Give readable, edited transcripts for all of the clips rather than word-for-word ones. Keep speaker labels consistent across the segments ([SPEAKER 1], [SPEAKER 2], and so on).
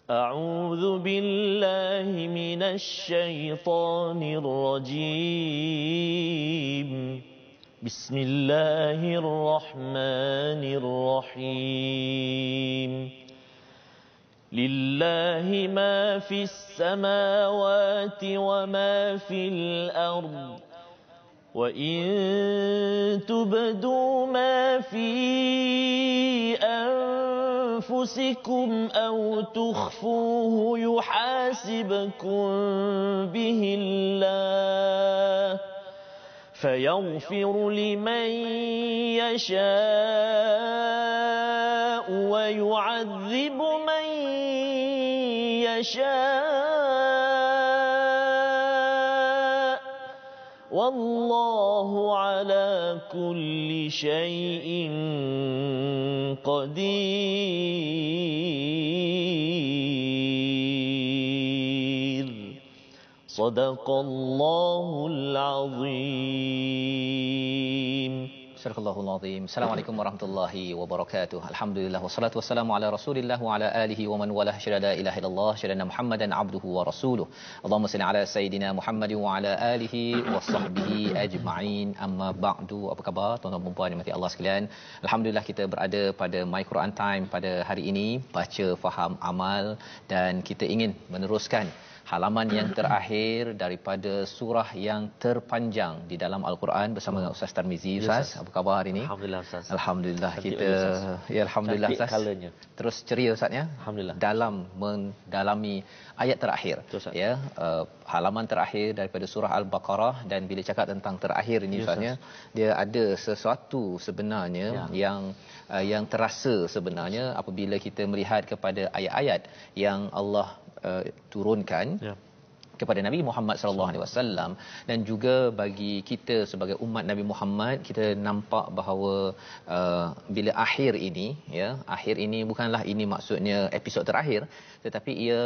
[SPEAKER 1] أعوذ بالله من الشيطان الرجيم بسم الله الرحمن الرحيم لله ما في السماوات وما في الأرض وإن تبدوا ما في أنفسكم أو تخفوه يحاسبكم به الله فيغفر لمن يشاء ويعذب من يشاء والله على كل شيء قدير صدق الله العظيم.
[SPEAKER 2] Sadaqallahul Azim. Assalamualaikum warahmatullahi wabarakatuh. Alhamdulillah wassalatu wassalamu ala Rasulillah wa ala alihi wa man walah. Syada la ilaha illallah, syada Muhammadan abduhu wa rasuluh. Allahumma salli ala sayidina Muhammad wa ala alihi wa sahbihi ajma'in. Amma ba'du. Apa khabar tuan-tuan dan puan dimati Allah sekalian? Alhamdulillah kita berada pada My Quran Time pada hari ini, baca faham amal, dan kita ingin meneruskan halaman yang terakhir daripada surah yang terpanjang di dalam Al-Quran bersama dengan Ustaz Tarmizi. Ustaz, apa khabar hari ini?
[SPEAKER 1] Alhamdulillah Ustaz.
[SPEAKER 2] Alhamdulillah kita
[SPEAKER 1] Ustaz.
[SPEAKER 2] Ya alhamdulillah Ustaz.
[SPEAKER 1] Colornya.
[SPEAKER 2] Terus ceria Ustaz ya.
[SPEAKER 1] Alhamdulillah.
[SPEAKER 2] Dalam mendalami ayat terakhir.
[SPEAKER 1] Betul,
[SPEAKER 2] ya, halaman terakhir daripada surah Al-Baqarah, dan bila cakap tentang terakhir ini Ustaz ya, dia ada sesuatu sebenarnya yang terasa sebenarnya apabila kita melihat kepada ayat-ayat yang Allah turunkan kepada Nabi Muhammad sallallahu alaihi wasallam, dan juga bagi kita sebagai umat Nabi Muhammad, kita nampak bahawa bila akhir ini akhir ini bukanlah ini maksudnya episod terakhir, tetapi ia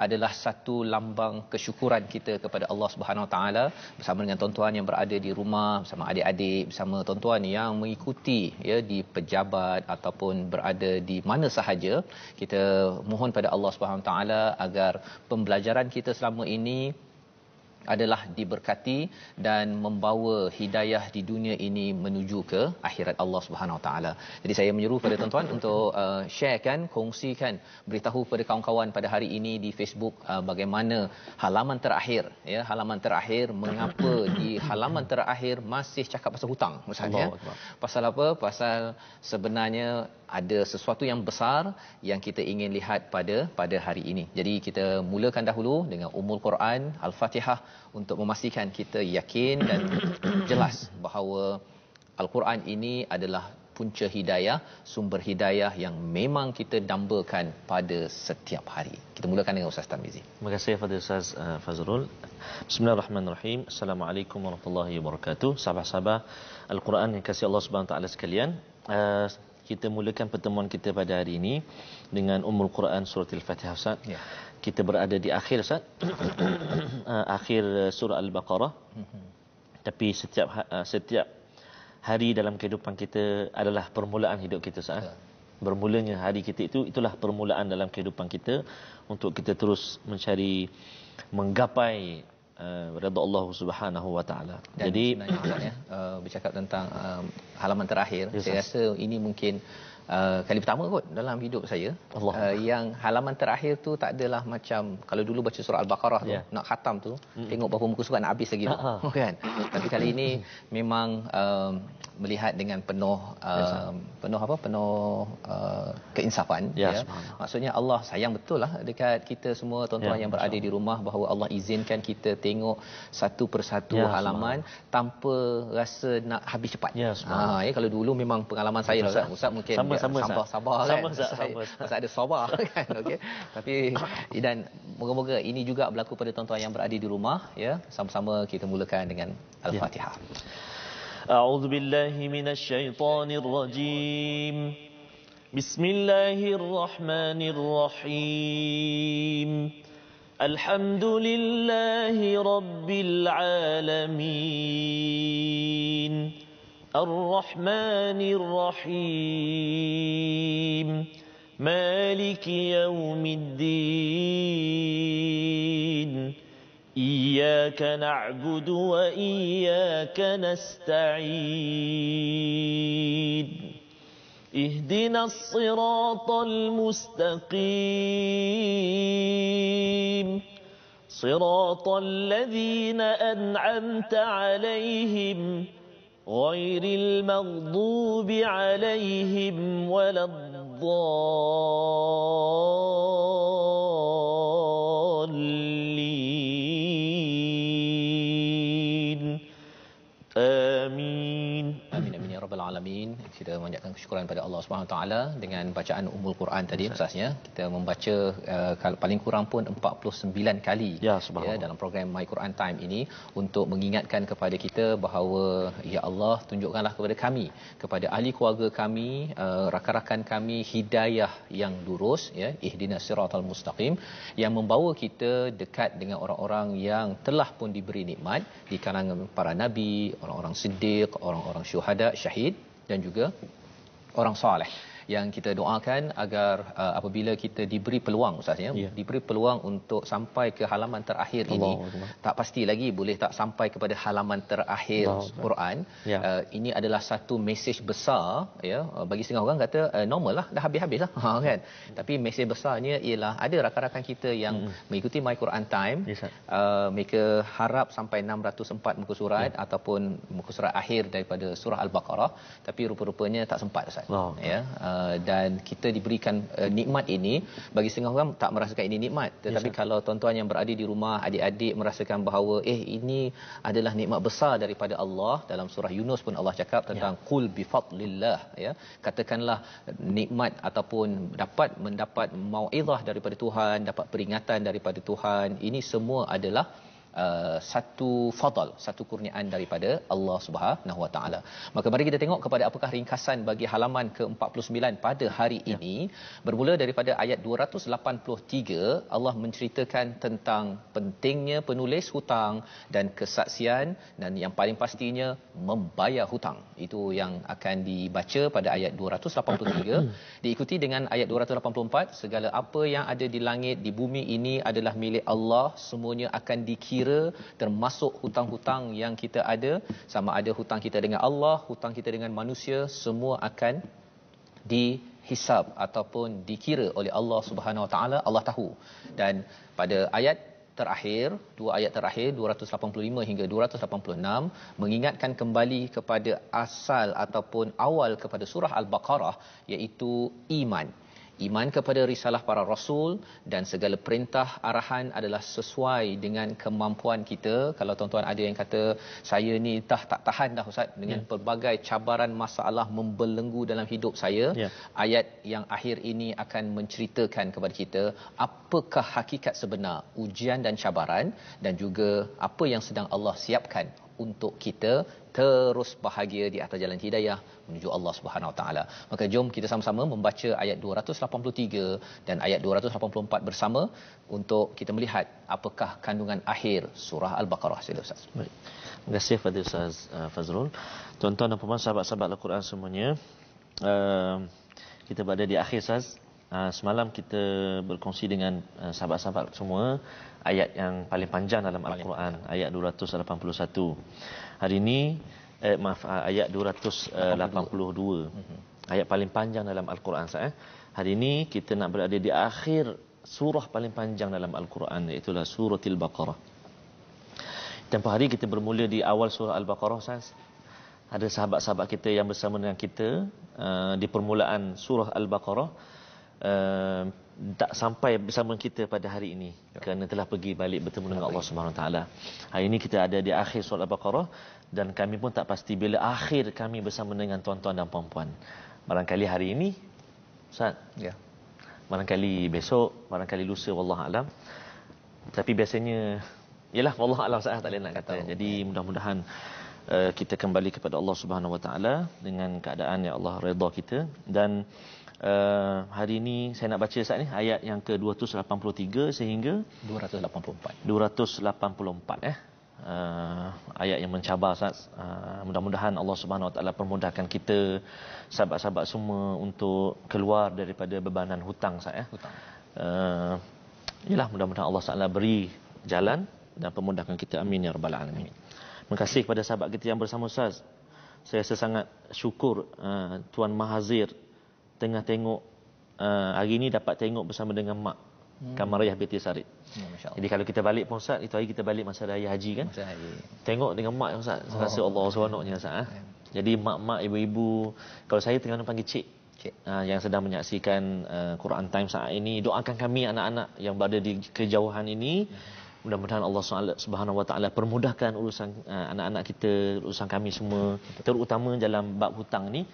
[SPEAKER 2] adalah satu lambang kesyukuran kita kepada Allah Subhanahu Wa Taala bersama dengan tuan-tuan yang berada di rumah, bersama adik-adik, bersama tuan-tuan yang mengikuti di pejabat ataupun berada di mana sahaja. Kita mohon pada Allah Subhanahu Wa Taala agar pembelajaran kita selama ini adalah diberkati dan membawa hidayah di dunia ini menuju ke akhirat Allah Subhanahu Wa Taala. Jadi saya menyeru pada tuan-tuan untuk sharekan, kongsikan, beritahu kepada kawan-kawan pada hari ini di Facebook bagaimana halaman terakhir, halaman terakhir, mengapa di halaman terakhir masih cakap pasal hutang misalnya. Pasal apa? Pasal sebenarnya ada sesuatu yang besar yang kita ingin lihat pada hari ini. Jadi kita mulakan dahulu dengan Ummul Quran, Al-Fatihah, untuk memastikan kita yakin dan jelas bahawa Al-Quran ini adalah punca hidayah, sumber hidayah yang memang kita dambakan pada setiap hari. Kita mulakan dengan Ustaz Tarmizi.
[SPEAKER 1] Terima kasih kepada Ustaz Fazrul. Bismillahirrahmanirrahim. Assalamualaikum warahmatullahi wabarakatuh. Sahabat-sahabat Al-Quran yang kasih Allah Subhanahu Wa Taala sekalian, kita mulakan pertemuan kita pada hari ini dengan Ummul Quran surah Al-Fatihah Ustaz. Ya. Kita berada di akhir Ustaz. Akhir surah Al-Baqarah. Tapi setiap hari dalam kehidupan kita adalah permulaan hidup kita Ustaz. Bermulanya hari kita itulah permulaan dalam kehidupan kita untuk kita terus mencari menggapai redha Allah Subhanahu Wa Taala. Jadi
[SPEAKER 2] sebenarnya bercakap tentang halaman terakhir, saya rasa ini mungkin kali pertama kot dalam hidup saya yang halaman terakhir tu tak adalah macam kalau dulu baca surah Al-Baqarah tu nak khatam tu tengok berapa muka surat nak habis lagi tu kan. Tapi kali ini memang melihat dengan penuh keinsafan maksudnya Allah sayang betul lah dekat kita semua tuan-tuan yang berada di rumah, bahawa Allah izinkan kita tengok satu persatu halaman tanpa rasa nak habis cepat. Kalau dulu memang pengalaman saya lah Ustaz mungkin sabar kan. Masa ada sabar kan. Okey. Tapi dan moga-moga ini juga berlaku pada tuan-tuan yang berada di rumah sama-sama kita mulakan dengan Al-Fatihah.
[SPEAKER 1] A'udzu billahi minasy syaithanir rajim. Bismillahirrahmanirrahim. Alhamdulillahi rabbil alamin. الرحمن الرحيم مالك يوم الدين إياك نعبد وإياك نستعين اهدنا الصراط المستقيم صراط الذين أنعمت عليهم غير المغضوب عليهم ولا الضالين آمين.
[SPEAKER 2] Amin amin ya rabbal alamin. Kita mengucapkan kesyukuran pada Allah Subhanahu taala dengan bacaan Ummul Quran tadi Ustaznya. Kita membaca paling kurang pun 49 kali
[SPEAKER 1] ya
[SPEAKER 2] dalam program My Quran Time ini untuk mengingatkan kepada kita bahawa ya Allah tunjukkanlah kepada kami, kepada ahli keluarga kami, rakan-rakan kami hidayah yang lurus ya, ihdinas siratal mustaqim yang membawa kita dekat dengan orang-orang yang telah pun diberi nikmat di kalangan para nabi, orang-orang siddiq, orang-orang syuhada, syahid dan juga orang soleh yang kita doakan agar apabila kita diberi peluang Ustaz ya, diberi peluang untuk sampai ke halaman terakhir ini, tak pasti lagi boleh tak sampai kepada halaman terakhir Quran. Ini adalah satu mesej besar ya, bagi setengah orang kata normal lah, dah habis-habis lah kan. Tapi mesej besarnya ialah ada rakan-rakan kita yang mengikuti My Quran Time, mereka harap sampai 604 muka surat ataupun muka surat akhir daripada surah Al-Baqarah, tapi rupa-rupanya tak sempat Ustaz. Ya, dan kita diberikan nikmat ini. Bagi setengah orang tak merasakan ini nikmat, tetapi kalau tuan-tuan yang berada di rumah, adik-adik merasakan bahawa ini adalah nikmat besar daripada Allah. Dalam surah Yunus pun Allah cakap tentang qul bi fadlillah ya, katakanlah nikmat ataupun mendapat mauizah daripada Tuhan, dapat peringatan daripada Tuhan, ini semua adalah satu fadal, satu kurniaan daripada Allah Subhanahu Wa Taala. Maka mari kita tengok kepada apakah ringkasan bagi halaman ke-49 pada hari ini. Bermula daripada ayat 283, Allah menceritakan tentang pentingnya penulis hutang dan kesaksian, dan yang paling pastinya membayar hutang. Itu yang akan dibaca pada ayat 283 diikuti dengan ayat 284. Segala apa yang ada di langit di bumi ini adalah milik Allah, semuanya akan dikira, termasuk hutang-hutang yang kita ada, sama ada hutang kita dengan Allah, hutang kita dengan manusia, semua akan dihisab ataupun dikira oleh Allah Subhanahu Wa Taala. Allah tahu. Dan pada ayat terakhir, dua ayat terakhir 285 hingga 286 mengingatkan kembali kepada asal ataupun awal kepada surah Al-Baqarah, iaitu iman. Iman kepada risalah para rasul dan segala perintah arahan adalah sesuai dengan kemampuan kita. Kalau tuan-tuan ada yang kata saya ni tak tahan dah Ustaz dengan pelbagai cabaran masalah membelenggu dalam hidup saya, ayat yang akhir ini akan menceritakan kepada kita apakah hakikat sebenar ujian dan cabaran, dan juga apa yang sedang Allah siapkan untuk kita terus bahagia di atas jalan hidayah menuju Allah Subhanahu Wa Taala. Maka jom kita sama-sama membaca ayat 283 dan ayat 284 bersama untuk kita melihat apakah kandungan akhir surah Al-Baqarah. Sila Ustaz.
[SPEAKER 1] Baik. Terima kasih kepada Ustaz Fazrul. Tuan-tuan dan puan-puan, sahabat-sahabat Al-Quran semuanya, kita berada di akhir Ustaz. Semalam kita berkongsi dengan sahabat-sahabat semua ayat yang paling panjang dalam Al-Quran, ayat 281. Hari ini ayat 282. Ayat paling panjang dalam Al-Quran Hari ini kita nak berada di akhir surah paling panjang dalam Al-Quran, iaitu surah Al-Baqarah. Tempoh hari kita bermula di awal surah Al-Baqarah Ada sahabat-sahabat kita yang bersama dengan kita di permulaan surah Al-Baqarah, tak sampai bersama kita pada hari ini kerana telah pergi balik bertemu dengan Allah Subhanahu Wa Taala. Hari ini kita ada di akhir surah Al-Baqarah dan kami pun tak pasti bila akhir kami bersama dengan tuan-tuan dan puan-puan. Barangkali hari ini Ustaz, barangkali besok, barangkali lusa, wallahu alam. Tapi biasanya yalah wallahu alam, saya tak boleh nak kata. Jadi mudah-mudahan kita kembali kepada Allah Subhanahu Wa Taala dengan keadaan yang Allah redha kita. Dan hari ini saya nak baca saat ni ayat yang ke-283 sehingga
[SPEAKER 2] 284.
[SPEAKER 1] 284 ayat yang mencabar Ustaz. Mudah-mudahan Allah Subhanahu Wa Taala permudahkan kita sahabat-sahabat semua untuk keluar daripada bebanan hutang Ustaz ya.
[SPEAKER 2] Hutang.
[SPEAKER 1] Yalah, mudah-mudahan Allah Taala beri jalan dan permudahkan kita, amin ya rabbal alamin. Terima kasih kepada sahabat kita yang bersama Ustaz. Saya rasa sangat syukur Tuan Mahazir tengah tengok hari ini dapat tengok bersama dengan mak Kamariah binti Sarid. Jadi kalau kita balik pun Ustaz, itu hari kita balik masa raya haji kan. Tengok dengan mak Ustaz, saya rasa Allah seronoknya Ustaz. Jadi mak-mak, ibu-ibu, kalau saya tengah panggil cik. Yang sedang menyaksikan Quran Time saat ini, doakan kami anak-anak yang berada di kejauhan ini. Mudah-mudahan Allah Subhanahu Wa Taala permudahkan urusan anak-anak kita, urusan kami semua, terutama dalam bab hutang ni.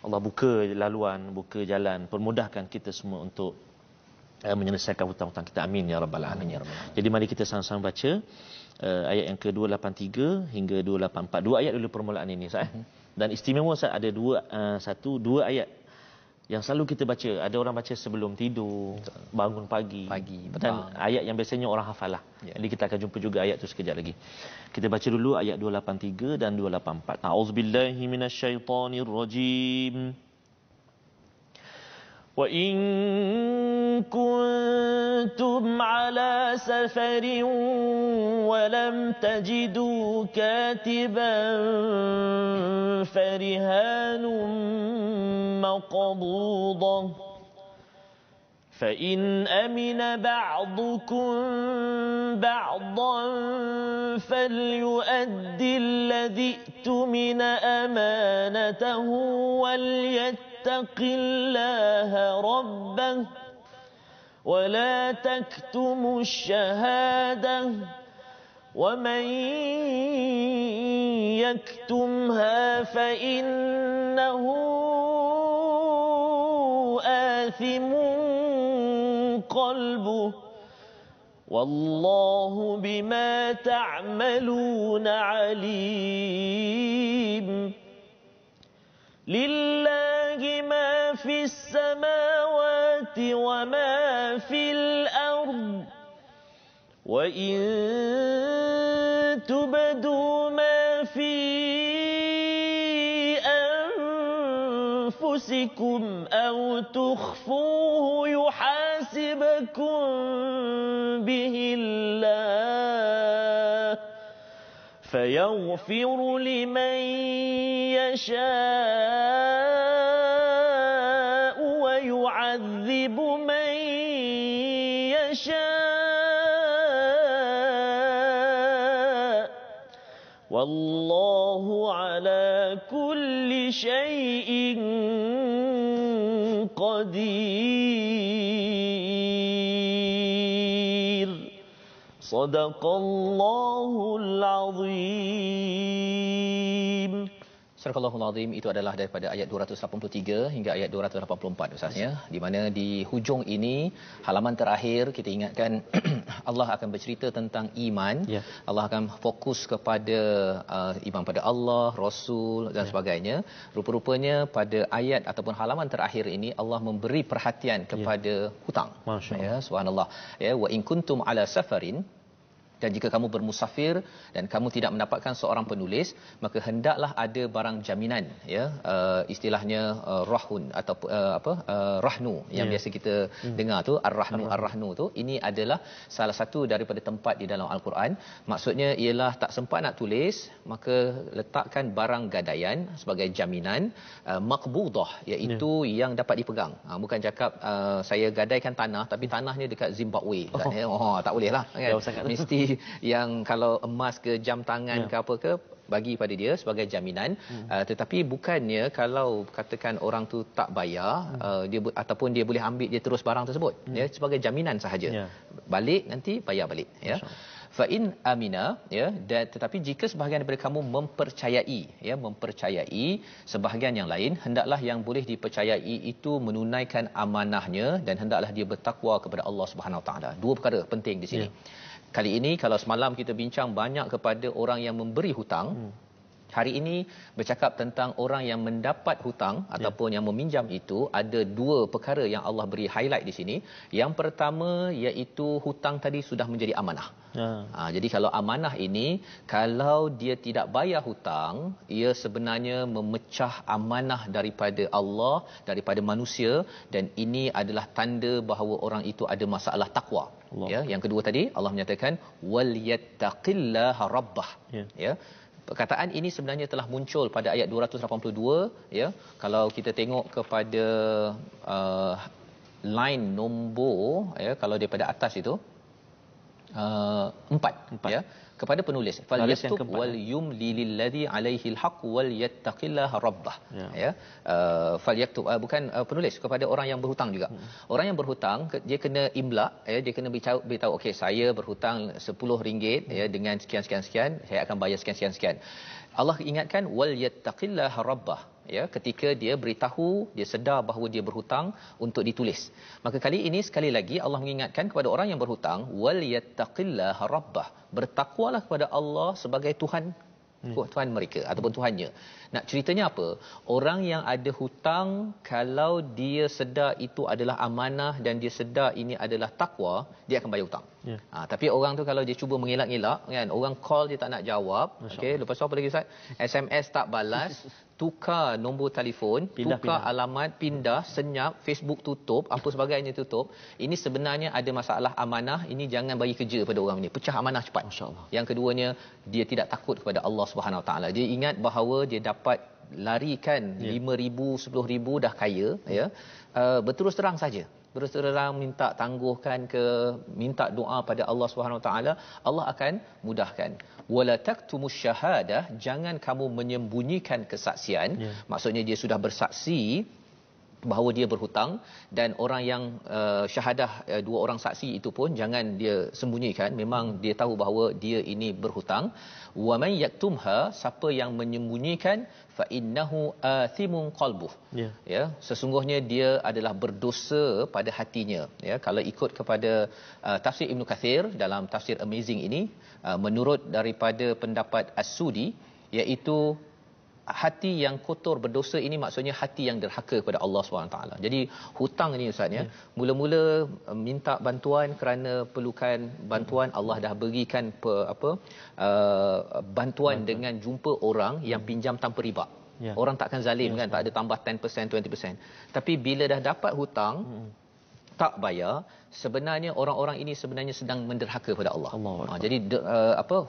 [SPEAKER 1] Allah buka laluan, buka jalan, permudahkan kita semua untuk menyelesaikan hutang-hutang kita, amin ya rabbal alamin. Jadi mari kita sama-sama baca ayat yang ke-283 hingga 284. Dua ayat dulu permulaan ini Ustaz. Dan istimewa Ustaz, ada dua ayat yang selalu kita baca. Ada orang baca sebelum tidur, bangun pagi dan ayat yang biasanya orang hafal lah. Jadi kita akan jumpa juga ayat tu sekejap lagi. Kita baca dulu ayat 283 dan 284. A'udzubillahi minasyaitonirrajim. وَإِن كُنتُمْ عَلَى سَفَرٍ وَلَمْ تَجِدُوا كَاتِبًا فَرِهَانٌ مَّقْبُوضَةٌ فَإِنْ أَمِنَ بَعْضُكُمْ بَعْضًا فَلْيُؤَدِّ الَّذِي ائْتُمِنَ أَمَانَتَهُ وَلْيَتَّقِ اللَّهَ رَبَّهُ وَلَا تَكْتُمُوا الشَّهَادَةَ وَمَن يَكْتُمْهَا فَإِنَّهُ آثِمٌ قلبه والله بما تعملون عليم لله ما في السماوات وما في الأرض وإن تبدوا ما في أنفسكم أو تخفوه يحاسبكم به الله فيغفر لمن يشاء ويعذب من يشاء والله على كل شيء قدير صدق الله العظيم.
[SPEAKER 2] Surah Al-Azim itu adalah daripada ayat 283 hingga ayat 284 Ustaz ya, di mana di hujung ini halaman terakhir kita ingatkan Allah akan bercerita tentang iman. Allah akan fokus kepada iman pada Allah, Rasul dan sebagainya. Rupa-rupanya pada ayat ataupun halaman terakhir ini Allah memberi perhatian kepada hutang. Ya, subhanallah. Ya, wa in kuntum ala safarin, dan jika kamu bermusafir dan kamu tidak mendapatkan seorang penulis, maka hendaklah ada barang jaminan ya, istilahnya rahun atau rahnu yang biasa kita dengar tu, ar-rahnu tu, ini adalah salah satu daripada tempat di dalam al-Quran. Maksudnya ialah tak sempat nak tulis, maka letakkan barang gadaian sebagai jaminan, maqbudah iaitu yang dapat dipegang. Bukan cakap saya gadaikan tanah tapi tanahnya dekat Zimbabwe katanya. Tak boleh lah kan. Mesti yang kalau emas ke jam tangan ke apa ke bagi pada dia sebagai jaminan. Tetapi bukannya kalau katakan orang tu tak bayar, dia ataupun dia boleh ambil dia terus barang tersebut ya, sebagai jaminan sahaja. Balik nanti bayar balik ya. Fa in amina ya, dan tetapi jika sebahagian daripada kamu mempercayai sebahagian yang lain, hendaklah yang boleh dipercayai itu menunaikan amanahnya dan hendaklah dia bertakwa kepada Allah Subhanahu Wa Taala. Dua perkara penting di sini. Kali ini kalau semalam kita bincang banyak kepada orang yang memberi hutang, Hari ini bercakap tentang orang yang mendapat hutang ataupun yang meminjam itu, ada dua perkara yang Allah beri highlight di sini. Yang pertama iaitu hutang tadi sudah menjadi amanah. Jadi kalau amanah ini, kalau dia tidak bayar hutang, ia sebenarnya memecah amanah daripada Allah, daripada manusia, dan ini adalah tanda bahawa orang itu ada masalah takwa. Ya, yang kedua tadi Allah menyatakan wal yattaqillaha rabbah. Ya. Perkataan ini sebenarnya telah muncul pada ayat 282, ya. Kalau kita tengok kepada line nombor, ya, kalau daripada atas itu 4, ya, kepada penulis fal yaktub wal yumli lilladhi alaihi alhaq wal yattaqillaha rabbah, ya. Fal yaktub bukan penulis, kepada orang yang berhutang juga. Orang yang berhutang dia kena imlak, ya, dia kena beritahu okey, saya berhutang RM10, ya, dengan sekian, saya akan bayar sekian. Allah ingatkan wal yattaqillaha rabbah, ya, ketika dia beritahu, dia sedar bahawa dia berhutang untuk ditulis. Maka kali ini sekali lagi Allah mengingatkan kepada orang yang berhutang wal yattaqillaha rabbah, bertakwalah kepada Allah sebagai Tuhan mereka ataupun Tuhannya. Nak ceritanya apa? Orang yang ada hutang, kalau dia sedar itu adalah amanah dan dia sedar ini adalah takwa, dia akan bayar hutang. Tapi orang tu kalau dia cuba mengelak-elak, kan, orang call dia tak nak jawab, okey, lepas tu apa lagi Ustaz? SMS tak balas, tukar nombor telefon, tukar alamat, pindah, senyap, Facebook tutup, apa sebagainya tutup. Ini sebenarnya ada masalah amanah. Ini jangan bagi kerja pada orang ini. Pecah amanah cepat. Yang keduanya, dia tidak takut kepada Allah Subhanahu Wa Taala. Dia ingat bahawa dia dapat larikan 5,000, 10,000 dah kaya, ya. Berterus terang saja. Berterus terang minta tangguhkan ke, minta doa pada Allah Subhanahu Wa Taala, Allah akan mudahkan. Wala taktumus syahadah, jangan kamu menyembunyikan kesaksian. Maksudnya dia sudah bersaksi bahawa dia berhutang, dan orang yang syahadah, dua orang saksi itu pun jangan dia sembunyikan, memang dia tahu bahawa dia ini berhutang. Wa man yaktumha, siapa yang menyembunyikan, fa innahu athimun qalbuh, ya, sesungguhnya dia adalah berdosa pada hatinya, ya. Kalau ikut kepada tafsir Ibn Kathir dalam tafsir Amazing ini, menurut daripada pendapat As-Sudi, iaitu hati yang kotor berdosa ini maksudnya hati yang derhaka kepada Allah SWT. Jadi hutang ini Ustaz, ya, mula-mula minta bantuan kerana perlukan bantuan, Allah dah berikan bantuan dengan jumpa orang yang pinjam tanpa riba. Orang takkan zalim, kan, tak ada tambah 10%, 20%. Tapi bila dah dapat hutang, tak bayar, sebenarnya orang-orang ini sebenarnya sedang menderhaka kepada Allah. Jadi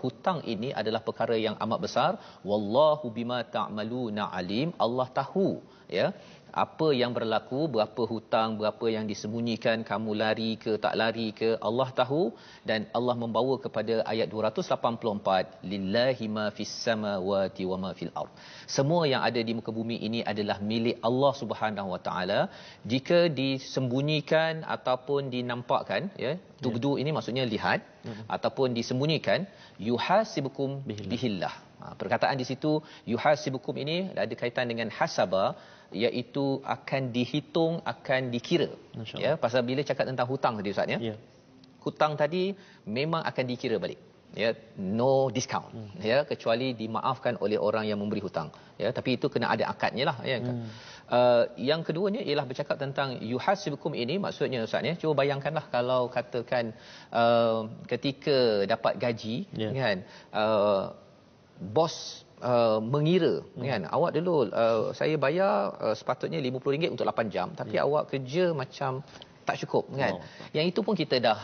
[SPEAKER 2] hutang ini adalah perkara yang amat besar. Wallahu bima ta'maluna alim. Allah tahu, ya, apa yang berlaku, berapa hutang, berapa yang disembunyikan, kamu lari ke tak lari ke, Allah tahu. Dan Allah membawa kepada ayat 284, lillahi ma fis samawati wa ma fil ard. Semua yang ada di muka bumi ini adalah milik Allah Subhanahu Wa Taala. Jika disembunyikan ataupun dinampakkan, ya, tubdu ini maksudnya lihat, ataupun disembunyikan, yuhasibukum bihillah. Perkataan di situ yuhasibukum ini ada kaitan dengan hasaba, iaitu akan dihitung, akan dikira, ya. Pasal bila cakap tentang hutang tadi Ustaz, ya, hutang tadi memang akan dikira balik, ya, no discount, ya, kecuali dimaafkan oleh orang yang memberi hutang, ya, tapi itu kena ada akadnya lah, ya. Yang keduanya ialah bercakap tentang yuhasibukum ini, maksudnya Ustaz, ya, cuba bayangkanlah kalau katakan ketika dapat gaji, kan, bos mengira, kan, awak dulu saya bayar sepatutnya RM50 untuk 8 jam, tapi awak kerja macam tak cukup, kan. Yang itu pun kita dah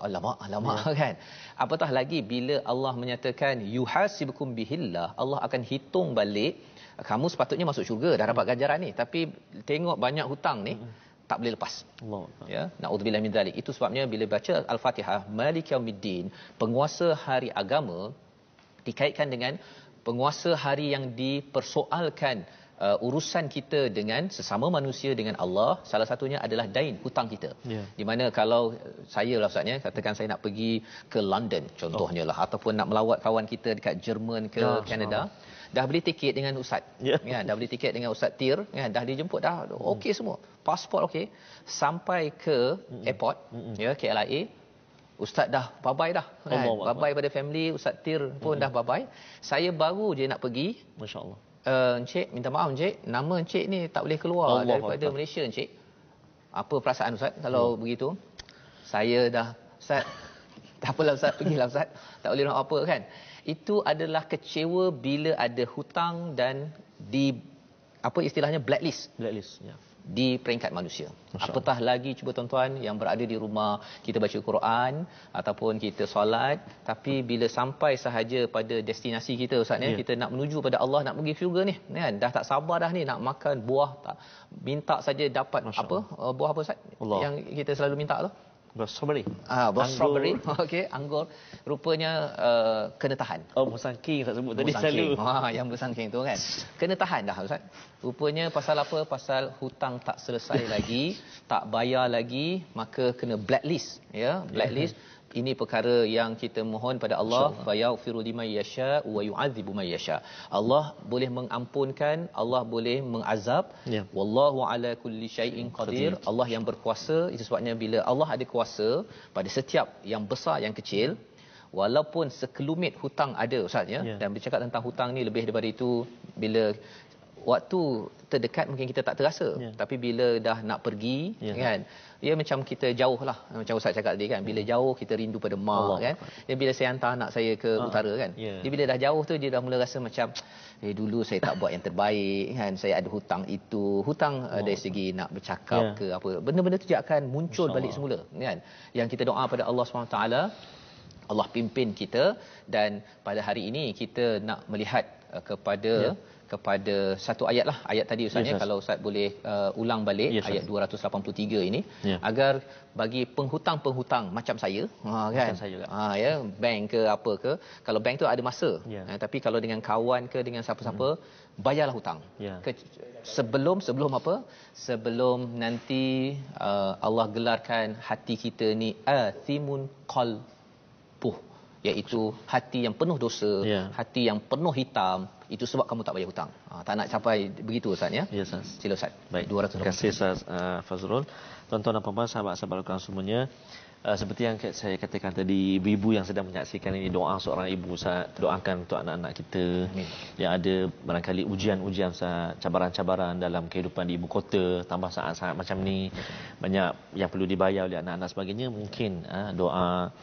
[SPEAKER 2] alamak, kan. Apatah lagi bila Allah menyatakan yuhasibukum bihillah, Allah akan hitung balik, kamu sepatutnya masuk syurga, dah dapat ganjaran ni, tapi tengok banyak hutang ni, tak boleh lepas. Ya, naudzubillah min zalik. Itu sebabnya bila baca Al-Fatihah, Maliki Yaumiddin, penguasa hari agama, dikaitkan dengan penguasa hari yang dipersoalkan urusan kita dengan sesama manusia, dengan Allah. Salah satunya adalah dain, hutang kita. Di mana kalau saya lah Ustaz, katakan saya nak pergi ke London contohnya lah, ataupun nak melawat kawan kita dekat Jerman ke Kanada, dah beli tiket dengan ustaz, ya, dah beli tiket dengan ustaz Tir, ya, dah dijemput, dah okey semua, pasport okey, sampai ke airport, ya, KLIA, Ustaz dah bye-bye dah kan.
[SPEAKER 1] Allah
[SPEAKER 2] Bye-bye pada family, Ustaz Tir pun dah bye-bye. Saya baru je nak pergi.
[SPEAKER 1] Masya-Allah.
[SPEAKER 2] Encik, minta maaf Encik, nama Encik ni tak boleh keluar
[SPEAKER 1] Allah
[SPEAKER 2] daripada
[SPEAKER 1] Allah.
[SPEAKER 2] Malaysia Encik. Apa perasaan Ustaz kalau begitu? Saya dah, Ustaz, tak apalah Ustaz, pergilah Ustaz. Tak boleh nak apa kan. Itu adalah kecewa bila ada hutang dan di apa istilahnya blacklist.
[SPEAKER 1] Blacklist, ya.
[SPEAKER 2] Di peringkat manusia.
[SPEAKER 1] Masya
[SPEAKER 2] Apatah lagi cuba tuan-tuan yang berada di rumah, kita baca Quran ataupun kita solat, tapi bila sampai sahaja pada destinasi kita Ustaz ya, kita nak menuju pada Allah, nak pergi syurga ni kan, dah tak sabar dah ni nak makan buah, tak minta saja dapat apa buah apa Ustaz
[SPEAKER 1] Allah.
[SPEAKER 2] yang kita selalu minta tu?
[SPEAKER 1] Buah strawberry.
[SPEAKER 2] Buah strawberry. Okey, anggur rupanya kena tahan.
[SPEAKER 1] Oh, musangking tak sebut tadi selalu.
[SPEAKER 2] Yang musangking tu kan. Kena tahan dah Ustaz. Rupanya pasal apa? Pasal hutang tak selesai lagi, tak bayar lagi, maka kena blacklist ya, blacklist. Ini perkara yang kita mohon pada Allah, fa yaghfiru liman yasha wa yu'adzibu man yasha. Allah boleh mengampunkan, Allah boleh mengazab. Wallahu ala kulli syai'in qadir. Allah yang berkuasa. Itu sebabnya bila Allah ada kuasa pada setiap yang besar yang kecil, walaupun sekelumit hutang ada Ustaz ya. Dan bercakap tentang hutang ni lebih daripada itu, bila waktu terdekat mungkin kita tak terasa, tapi bila dah nak pergi kan, dia macam kita jauh lah, macam Ustaz cakap tadi kan, bila jauh kita rindu pada mak kan. Dia bila saya hantar anak saya ke utara kan, dia bila dah jauh tu dia dah mula rasa macam dulu saya tak buat yang terbaik kan, saya ada hutang itu, hutang dari segi nak bercakap ke apa, benda-benda tu dia akan muncul balik semula kan. Yang kita doa pada Allah SWT, Allah pimpin kita. Dan pada hari ini kita nak melihat kepada satu ayat lah, ayat tadi Ustaz ya, kalau Ustaz boleh ulang balik ayat 283 ini, agar bagi penghutang-penghutang macam saya kan, ya, bank ke apa ke, kalau bank tu ada masa, tapi kalau dengan kawan ke dengan siapa-siapa, bayarlah hutang. Sebelum apa, sebelum nanti Allah gelarkan hati kita ni athimun qalbuh, iaitu hati yang penuh dosa, hati yang penuh hitam. Itu sebab kamu tak bayar hutang. Tak nak capai begitu Ustaz ya.
[SPEAKER 1] Ya Ustaz.
[SPEAKER 2] Sila Ustaz.
[SPEAKER 1] Baik, terima kasih Ustaz Fazrul. Tuan-tuan dan puan-puan, sahabat-sahabat Al-Quran semuanya, seperti yang saya katakan tadi, ibu-ibu yang sedang menyaksikan ini, doa seorang ibu Ustaz, doakan untuk anak-anak kita. Amin. Yang ada barangkali ujian-ujian Ustaz, cabaran-cabaran dalam kehidupan di ibu kota, tambah saat-saat macam ni, banyak yang perlu dibayar oleh anak-anak sebagainya. Mungkin doa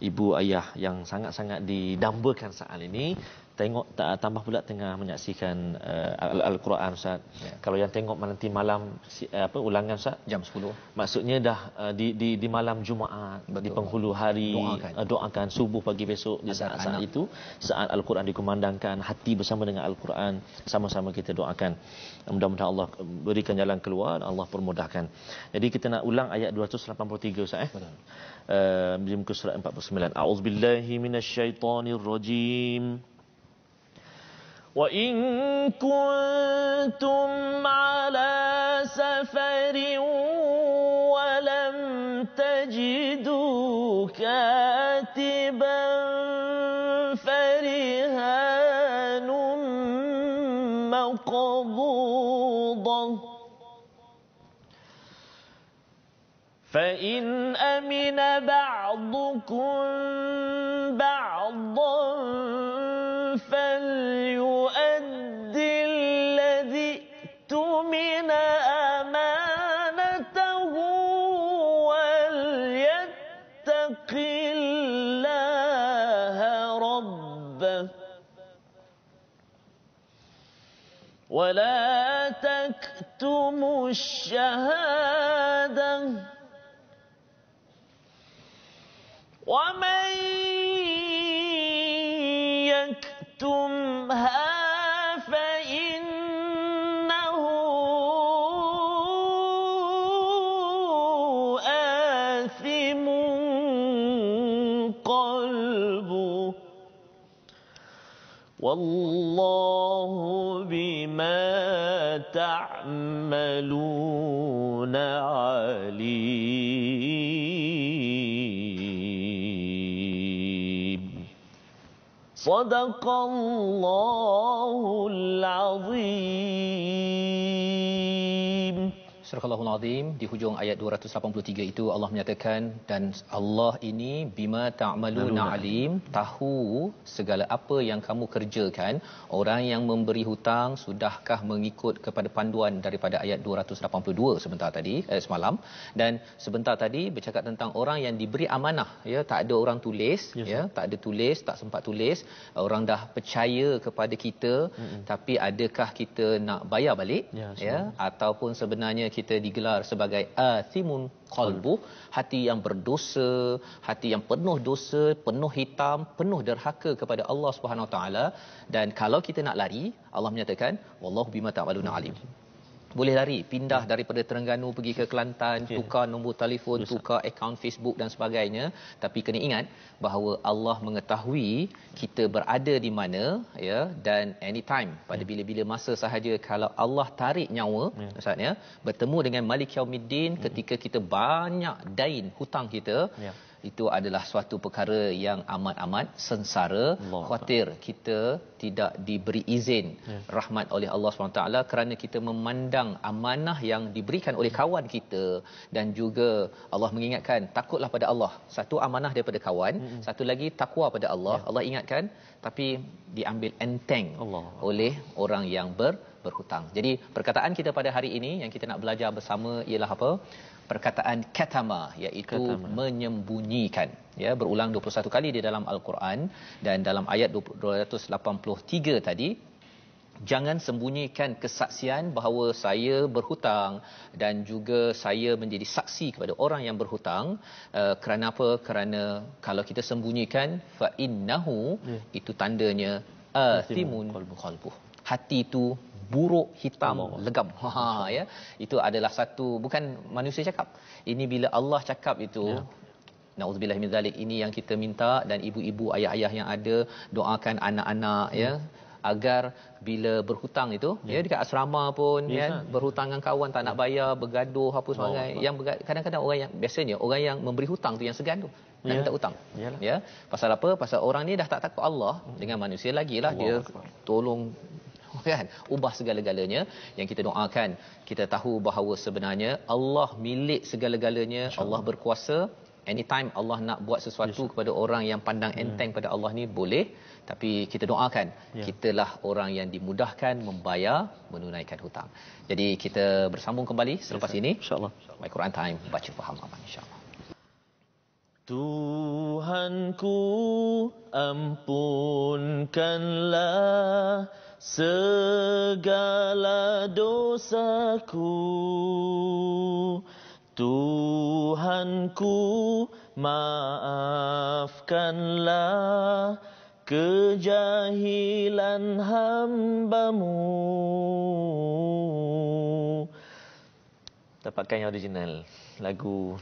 [SPEAKER 1] ibu ayah yang sangat-sangat didambakan saat ini, tengok tambah pula tengah menyaksikan Al-Quran Ustaz. Kalau yang tengok nanti malam ulangan Ustaz
[SPEAKER 2] jam 10,
[SPEAKER 1] maksudnya dah di malam Jumaat. Betul. Di penghulu hari doakan subuh pagi besok di saat-saat itu, saat Al-Quran dikumandangkan, hati bersama dengan Al-Quran, sama-sama kita doakan. Mudah-mudahan Allah berikan jalan keluar, Allah permudahkan. Jadi kita nak ulang ayat 283 Ustaz di muka surat 49. A'udzubillahi minasyaitonirrajim. وَإِن كُنتُمْ عَلَى سَفَرٍ وَلَمْ تَجِدُوا كَاتِبًا فَرِهَانٌ مَّقْبُوضَةٌ فَإِنْ أَمِنَ بَعْضُكُمْ بَعْضًا فَلْيُؤَدِّ الَّذِي اؤْتُمِنَ أَمَانَتَهُ وَلْيَتَّقِ اللَّهَ رَبَّهُ وَلَا تَكْتُمُوا الشَّهَادَةَ وَمَن يَكْتُمْهَا فَإِنَّهُ آثِمٌ قَلْبُهُ وَاللَّهُ بِمَا تَعْمَلُونَ عَلِيمٌ. صدق الله العظيم.
[SPEAKER 2] Surahul Azim di hujung ayat 283 itu Allah menyatakan, dan Allah ini bima ta'maluna alim, tahu segala apa yang kamu kerjakan. Orang yang memberi hutang sudahkah mengikut kepada panduan daripada ayat 282 sebentar tadi semalam, dan sebentar tadi bercakap tentang orang yang diberi amanah, ya, tak ada orang tulis, ya, tak ada tulis, tak sempat tulis, orang dah percaya kepada kita, tapi adakah kita nak bayar balik, ya, ataupun sebenarnya kita digelar sebagai athimun qalbu, hati yang berdosa, hati yang penuh dosa, penuh hitam, penuh derhaka kepada Allah Subhanahu Wa Taala. Dan kalau kita nak lari, Allah menyatakan wallahu bima ta'maluna alim. Boleh lari, pindah daripada Terengganu pergi ke Kelantan, tukar nombor telefon, tukar akaun Facebook dan sebagainya, tapi kena ingat bahawa Allah mengetahui kita berada di mana, ya, dan anytime, pada bila-bila masa sahaja kalau Allah tarik nyawa, maksudnya bertemu dengan Malik Yaumiddin ketika kita banyak dain hutang kita, itu adalah suatu perkara yang amat-amat sengsara. Khawatir kita tidak diberi izin rahmat oleh Allah SWT kerana kita memandang amanah yang diberikan oleh kawan kita, dan juga Allah mengingatkan takutlah pada Allah. Satu amanah daripada kawan, satu lagi takwa pada Allah. Allah ingatkan, tapi diambil enteng oleh orang yang berhutang. Jadi perkataan kita pada hari ini yang kita nak belajar bersama ialah apa? Perkataan katama, iaitu menyembunyikan, ya, berulang 21 kali di dalam Al-Quran, dan dalam ayat 283 tadi, jangan sembunyikan kesaksian bahawa saya berhutang dan juga saya menjadi saksi kepada orang yang berhutang. Kerana apa? Kerana kalau kita sembunyikan, fa innahu, itu tandanya athimun qalbuh, hati itu buruk, hitam, legam. Ya, itu adalah satu, bukan manusia cakap. Ini bila Allah cakap itu, naudzubillah min zalik, ini yang kita minta, dan ibu-ibu, ayah-ayah yang ada, doakan anak-anak, ya, agar bila berhutang itu, ya, dekat asrama pun, ya, berhutang dengan kawan tak nak bayar, bergaduh apa sebagainya. Yang kadang-kadang orang yang biasanya orang yang memberi hutang tu yang segan tu, nak minta hutang. Ya, pasal apa? Pasal orang ni dah tak takut Allah dengan manusia lagilah, dia tolong, kan, ubah segala-galanya. Yang kita doakan, kita tahu bahawa sebenarnya Allah milik segala-galanya, Allah berkuasa. Anytime Allah nak buat sesuatu kepada orang yang pandang enteng pada Allah ni boleh, tapi kita doakan kitalah orang yang dimudahkan membayar, menunaikan hutang. Jadi kita bersambung kembali selepas ini, insya-Allah. My Quran Time, baca faham aman, insya-Allah.
[SPEAKER 1] Tuhanku, ampunkanlah segala dosaku. Tuhanku, maafkanlah kejahilan hamba-Mu. Dapatkan yang original lagu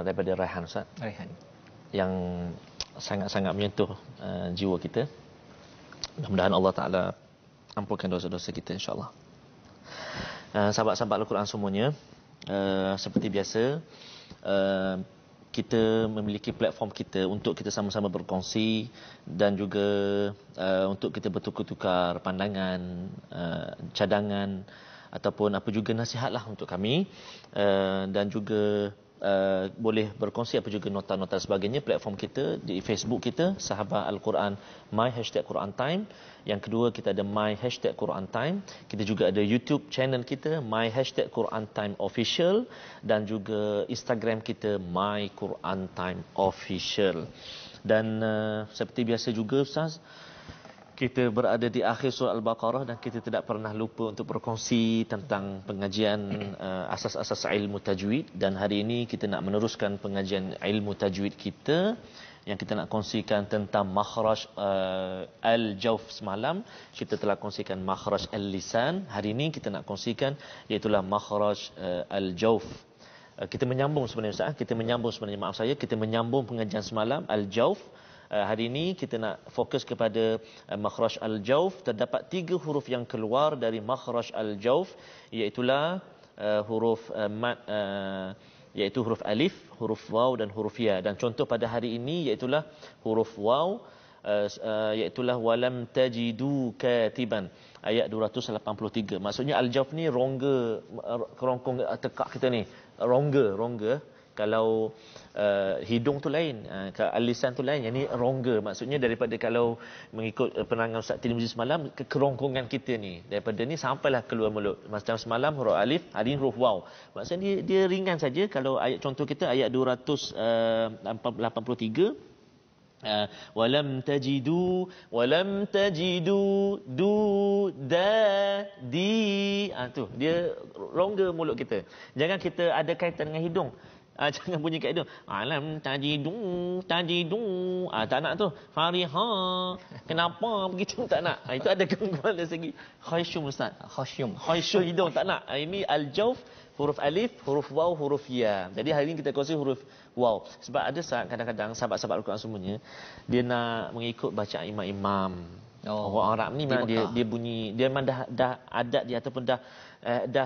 [SPEAKER 1] daripada Raihan, Ustaz. Raihan yang sangat-sangat menyentuh jiwa kita. Mudah-mudahan Allah Ta'ala ampunkan dosa-dosa kita, insya-Allah. Sahabat-sahabat Al-Quran semuanya, seperti biasa, kita memiliki platform kita untuk kita sama-sama berkongsi, dan juga untuk kita bertukar-tukar pandangan, cadangan, ataupun apa juga nasihatlah untuk kami, dan juga boleh berkongsi apa juga nota-nota sebagainya. Platform kita di Facebook kita, Sahabat Al-Quran My #Quran Time. Yang kedua, kita ada My #Quran Time. Kita juga ada YouTube channel kita My #Quran Time Official, dan juga Instagram kita My Quran Time Official. Dan seperti biasa juga, Ustaz, kita berada di akhir surah Al-Baqarah, dan kita tidak pernah lupa untuk berkongsi tentang pengajian asas-asas ilmu tajwid. Dan hari ini kita nak meneruskan pengajian ilmu tajwid kita, yang kita nak kongsikan tentang makhraj al-jawf. Semalam kita telah kongsikan makhraj al-lisan. Hari ini kita nak kongsikan iaitulah makhraj al-jawf. Kita menyambung sebenarnya, Ustaz. Kita menyambung sebenarnya, maaf saya, kita menyambung pengajian semalam al-jawf. Hari ini kita nak fokus kepada makhraj al-jawf. Terdapat 3 huruf yang keluar dari makhraj al-jawf, iaitulah huruf mad, iaitu huruf alif, huruf waw dan huruf ya. Dan contoh pada hari ini iaitulah huruf waw, iaitu walam tajidu katiban, ayat 283. Maksudnya al-jawf ni rongga, kerongkong tekak kita ni, rongga. Kalau hidung tu lain, al-lisan tu lain, yang ni rongga. Maksudnya daripada, kalau mengikut penerangan Ustaz Tirmizi semalam, kerongkongan kita ni, daripada ni sampailah keluar mulut. Macam semalam huruf alif, hari ni huruf waw. Maksudnya dia ringan saja. Kalau ayat contoh kita ayat 283, walam tajidu du da di, tu dia rongga mulut kita. Jangan kita ada kaitan dengan hidung. Jangan bunyi kat hidung. Alam tajidu. Tak nak tu. Fariha. Kenapa begitu, tak nak. Itu ada gangguan dari segi khayshum, Ustaz. Khayshum hidung tak nak. Ini al-jawf, huruf alif, huruf waw, huruf ya. Jadi hari ini kita kongsi huruf waw. Sebab ada saat kadang-kadang sahabat-sahabat Al-Quran semuanya, dia nak mengikut bacaan imam-imam. Orang Arab ni memang dia bunyi, dia memang dah adat dia, ataupun dah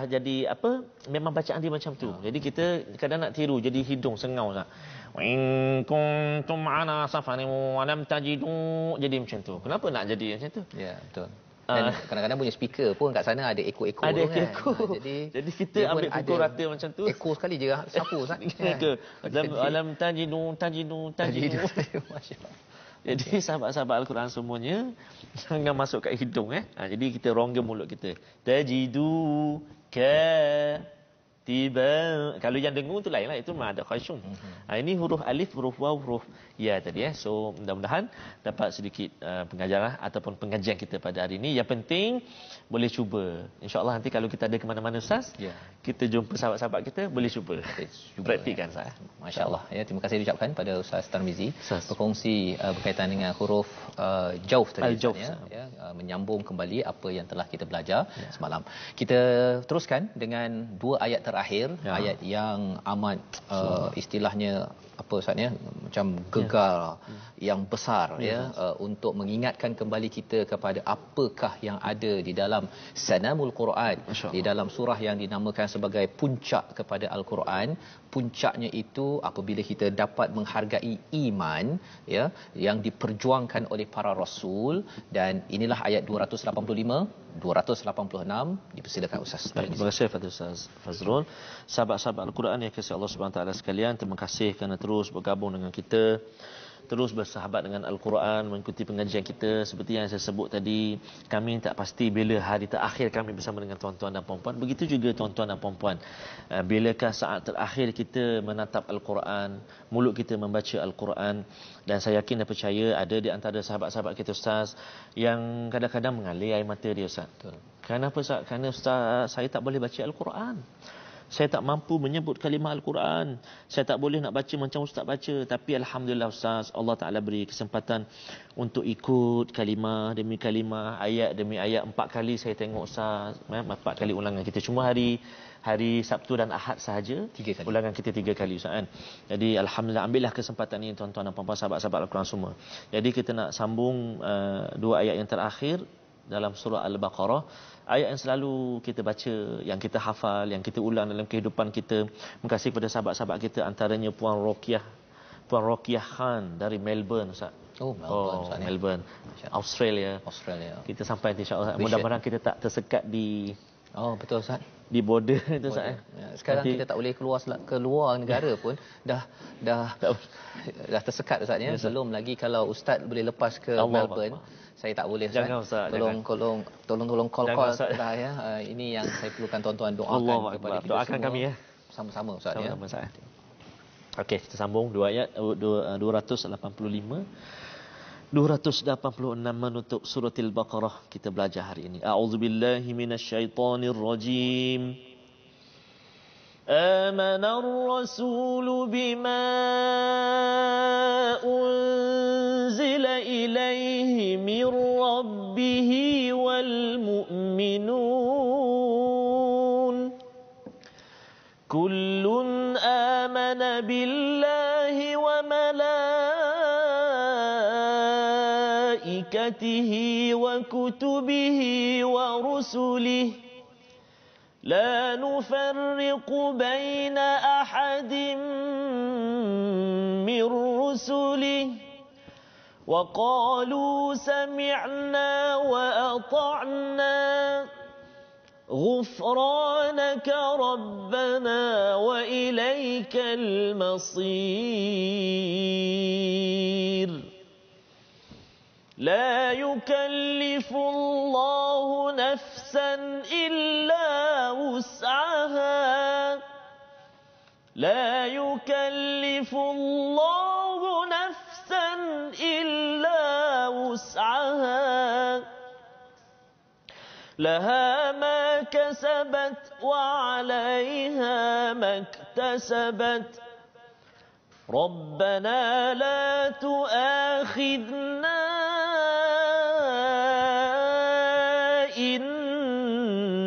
[SPEAKER 1] jadi apa, memang bacaan dia macam tu. Jadi kita kadang nak tiru, jadi hidung sengau tak. Wa in kuntum ala safarin wa lam tajidu, jadi macam tu. Kenapa nak jadi macam tu?
[SPEAKER 2] Ya, betul. Dan kadang-kadang punya speaker pun kat sana ada eko-eko
[SPEAKER 1] ada
[SPEAKER 2] kan.
[SPEAKER 1] eko. Jadi kita ambil pukul rata macam tu.
[SPEAKER 2] Eko sekali je sapu Ustaz.
[SPEAKER 1] Alam tajidu. Masya-Allah. Jadi sahabat-sahabat Al-Quran semuanya, jangan masuk kat hidung. Jadi kita rongga mulut kita. Tajidu tiba. Kalau yang dengung tu lain lah, itu memang ada khayshum. Ini huruf alif, huruf waw, huruf ya tadi. So mudah-mudahan dapat sedikit pengajaran ataupun pengajian kita pada hari ini. Yang penting boleh cuba. InsyaAllah nanti kalau kita ada ke mana-mana, Ustaz, kita jumpa sahabat-sahabat kita, boleh cuba. Praktikkan, Ustaz.
[SPEAKER 2] Masya-Allah. Terima kasih diucapkan pada Ustaz Tarmizi berkongsi berkaitan dengan huruf jawf tadi, menyambung kembali apa yang telah kita belajar semalam. Kita teruskan dengan dua ayat terakhir, ayat yang amat istilahnya apa Ustaz ya, macam gegar yang besar untuk mengingatkan kembali kita kepada apakah yang ada di dalam sanamul Quran, di dalam surah yang dinamakan sebagai puncak kepada Al-Quran. Puncaknya itu apabila kita dapat menghargai iman yang diperjuangkan oleh para rasul. Dan inilah ayat 285, 286. Dipersilakan Ustaz.
[SPEAKER 1] Terima kasih kepada Ustaz Fazrul. Sahabat-sahabat Al-Quran yang kasih Allah Subhanahu taala sekalian, terima kasih kerana terus bergabung dengan kita, terus bersahabat dengan Al-Quran, mengikuti pengajian kita. Seperti yang saya sebut tadi, kami tak pasti bila hari terakhir kami bersama dengan tuan-tuan dan puan-puan. Begitu juga tuan-tuan dan puan-puan, bilakah saat terakhir kita menatap Al-Quran, mulut kita membaca Al-Quran. Dan saya yakin dan percaya ada di antara sahabat-sahabat kita, Ustaz, yang kadang-kadang mengalir air mata dia, Ustaz. Kenapa, Ustaz? Kerana Ustaz, saya tak boleh baca Al-Quran. Saya tak mampu menyebut kalimah Al-Quran. Saya tak boleh nak baca macam Ustaz baca. Tapi Alhamdulillah, Ustaz, Allah Ta'ala beri kesempatan untuk ikut kalimah demi kalimah, ayat demi ayat. 4 kali saya tengok Ustaz, 4 kali ulangan kita. Cuma hari Sabtu dan Ahad sahaja,
[SPEAKER 2] 3 kali.
[SPEAKER 1] Ulangan kita 3 kali, Ustaz kan. Jadi Alhamdulillah, ambillah kesempatan ini tuan-tuan dan puan-puan, sahabat-sahabat Al-Quran semua. Jadi kita nak sambung 2 ayat yang terakhir dalam surah Al-Baqarah. Ayat yang selalu kita baca, yang kita hafal, yang kita ulang dalam kehidupan kita. Terima kasih kepada sahabat-sahabat kita, antaranya Puan Rokiah Khan dari Melbourne, Ustaz. Melbourne, Australia. Kita sampai insya-Allah. Mudah-mudahan kita tak tersekat di
[SPEAKER 2] betul Ustaz.
[SPEAKER 1] Di border itu, Ustaz.
[SPEAKER 2] Sekarang kita tak boleh keluar negara pun dah tersekat, Ustaz ya. Belum lagi kalau Ustaz boleh lepas ke Melbourne. Saya tak boleh, Ustaz.
[SPEAKER 1] Jangan, Ustaz.
[SPEAKER 2] Tolong call lah ya. Ini yang saya perlukan tuan-tuan doakan kepada kita
[SPEAKER 1] doakan
[SPEAKER 2] semua.
[SPEAKER 1] Kami
[SPEAKER 2] Sama-sama, Ustaz ya.
[SPEAKER 1] Okey, kita sambung 2 ayat 285 286 menutup surah Al-Baqarah kita belajar hari ini. A'udzubillahi minasyaitonirrajim. Amanar rasulu bima unzila ilaihi min rabbih wal mu'minun. Kullun amana billahi wa malaikatihi wa kutubihi wa rusulihi la nufarriqu baina ahadin min rusulihi وقالوا سمعنا وأطعنا غفرانك ربنا وإليك المصير لا يكلف الله نفسا إلا وسعها لا يكلف الله نفسا إلا وسعها لها ما كسبت وعليها ما اكتسبت ربنا لا تؤاخذنا إن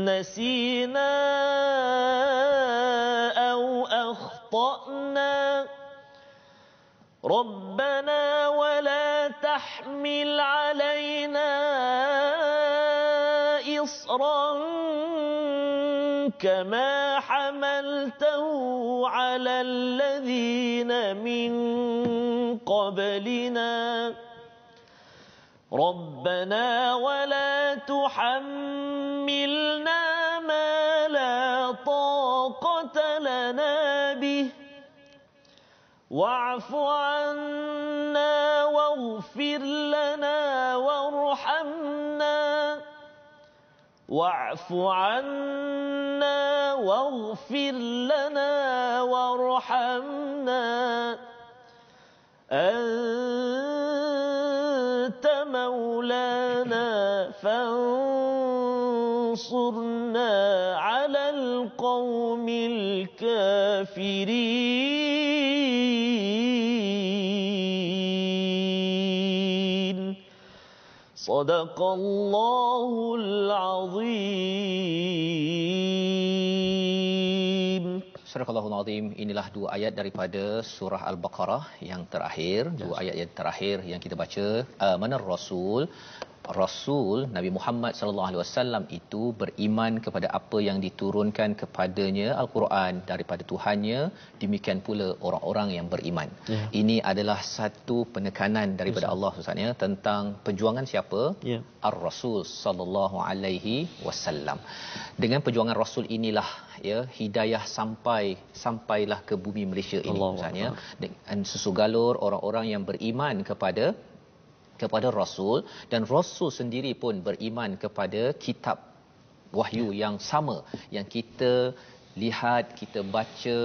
[SPEAKER 1] نسينا أو أخطأنا ربنا ولا تحمل علينا إصرا كما حملته على الذين من قبلنا ربنا ولا تحملنا ما لا طاقة لنا به واعف عنا واغفر لنا وارحمنا واعف عنا واغفر لنا وارحمنا أنت مولانا فانصرنا على القوم الكافرين صدق الله العظيم.
[SPEAKER 2] Surah Al-Azim, inilah dua ayat daripada surah Al-Baqarah yang terakhir, dua ayat yang terakhir yang kita baca. Mana Rasul Nabi Muhammad sallallahu alaihi wasallam itu beriman kepada apa yang diturunkan kepadanya Al-Quran daripada Tuhannya, demikian pula orang-orang yang beriman. Ini adalah satu penekanan daripada Allah Subhanahu tentang perjuangan siapa? Ar-Rasul sallallahu alaihi wasallam. Dengan perjuangan Rasul inilah hidayah sampailah ke bumi Malaysia ini misalnya, dan sesugalur orang-orang yang beriman kepada Rasul, dan Rasul sendiri pun beriman kepada kitab wahyu yang sama yang kita lihat, kita baca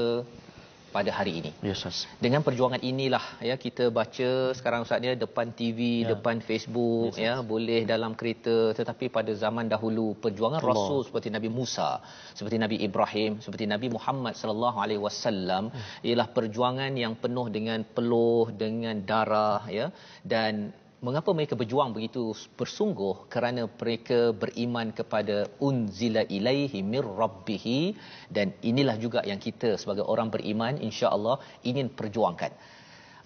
[SPEAKER 2] pada hari ini. Dengan perjuangan inilah kita baca sekarang Ustaz depan TV, depan Facebook, boleh dalam kereta, tetapi pada zaman dahulu perjuangan Rasul seperti Nabi Musa, seperti Nabi Ibrahim, seperti Nabi Muhammad sallallahu alaihi wasallam ialah perjuangan yang penuh dengan peluh, dengan darah, dan mengapa mereka berjuang begitu bersungguh? Kerana mereka beriman kepada unzila ilaihi mir rabbih, dan inilah juga yang kita sebagai orang beriman insya-Allah ingin perjuangkan.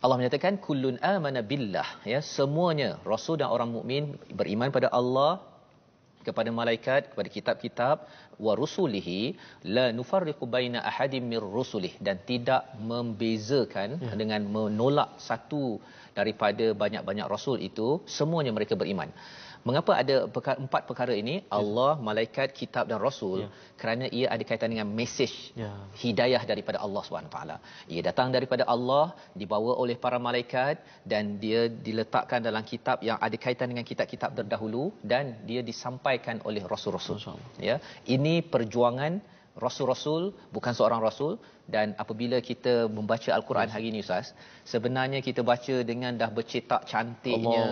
[SPEAKER 2] Allah menyatakan kullun amana billah, semuanya rasul dan orang mukmin beriman pada Allah, kepada malaikat, kepada kitab-kitab, wa rusulihi la nufarriqu baina ahadin mir rusulih, dan tidak membezakan dengan menolak satu daripada banyak-banyak rasul itu, semuanya mereka beriman. Mengapa ada empat perkara ini? Allah, malaikat, kitab dan rasul. Kerana ia ada kaitan dengan mesej hidayah daripada Allah SWT. Ia datang daripada Allah, dibawa oleh para malaikat, dan dia diletakkan dalam kitab yang ada kaitan dengan kitab-kitab terdahulu, dan dia disampaikan oleh rasul-rasul. Ini perjuangan rasul-rasul, bukan seorang rasul. Dan apabila kita membaca Al-Quran hari ini Ustaz, sebenarnya kita baca dengan dah bercetak cantiknya,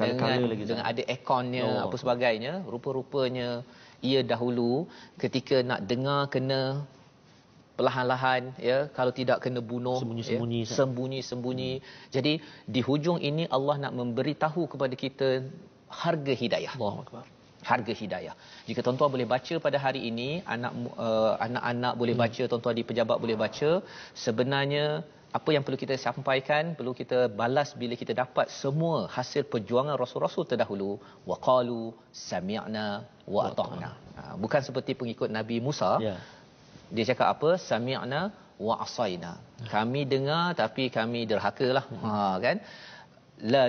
[SPEAKER 2] dengan ada ikonnya, apa sebagainya. Rupa-rupanya ia dahulu ketika nak dengar kena perlahan-lahan, kalau tidak kena bunuh, sembunyi-sembunyi. Jadi di hujung ini Allah nak memberitahu kepada kita harga hidayah. Allahuakbar. Harga hidayah. Jika tuan-tuan boleh baca pada hari ini, anak-anak boleh baca, tuan-tuan di pejabat boleh baca, sebenarnya apa yang perlu kita sampaikan, perlu kita balas bila kita dapat semua hasil perjuangan rasul-rasul terdahulu. Waqalu sami'na wa ata'na. Bukan seperti pengikut Nabi Musa. Dia cakap apa? Sami'na wa asaina. Kami dengar tapi kami derhakalah. Kan? la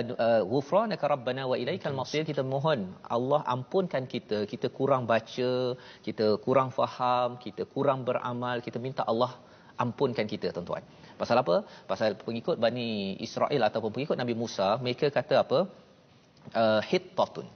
[SPEAKER 2] ghufranaka rabbana wa ilaikal masir, kita mohon Allah ampunkan kita, kita kurang baca, kita kurang faham, kita kurang beramal, kita minta Allah ampunkan kita tuan-tuan. Pasal apa? Pasal pengikut Bani Israel ataupun pengikut Nabi Musa, mereka kata apa? Hittatun.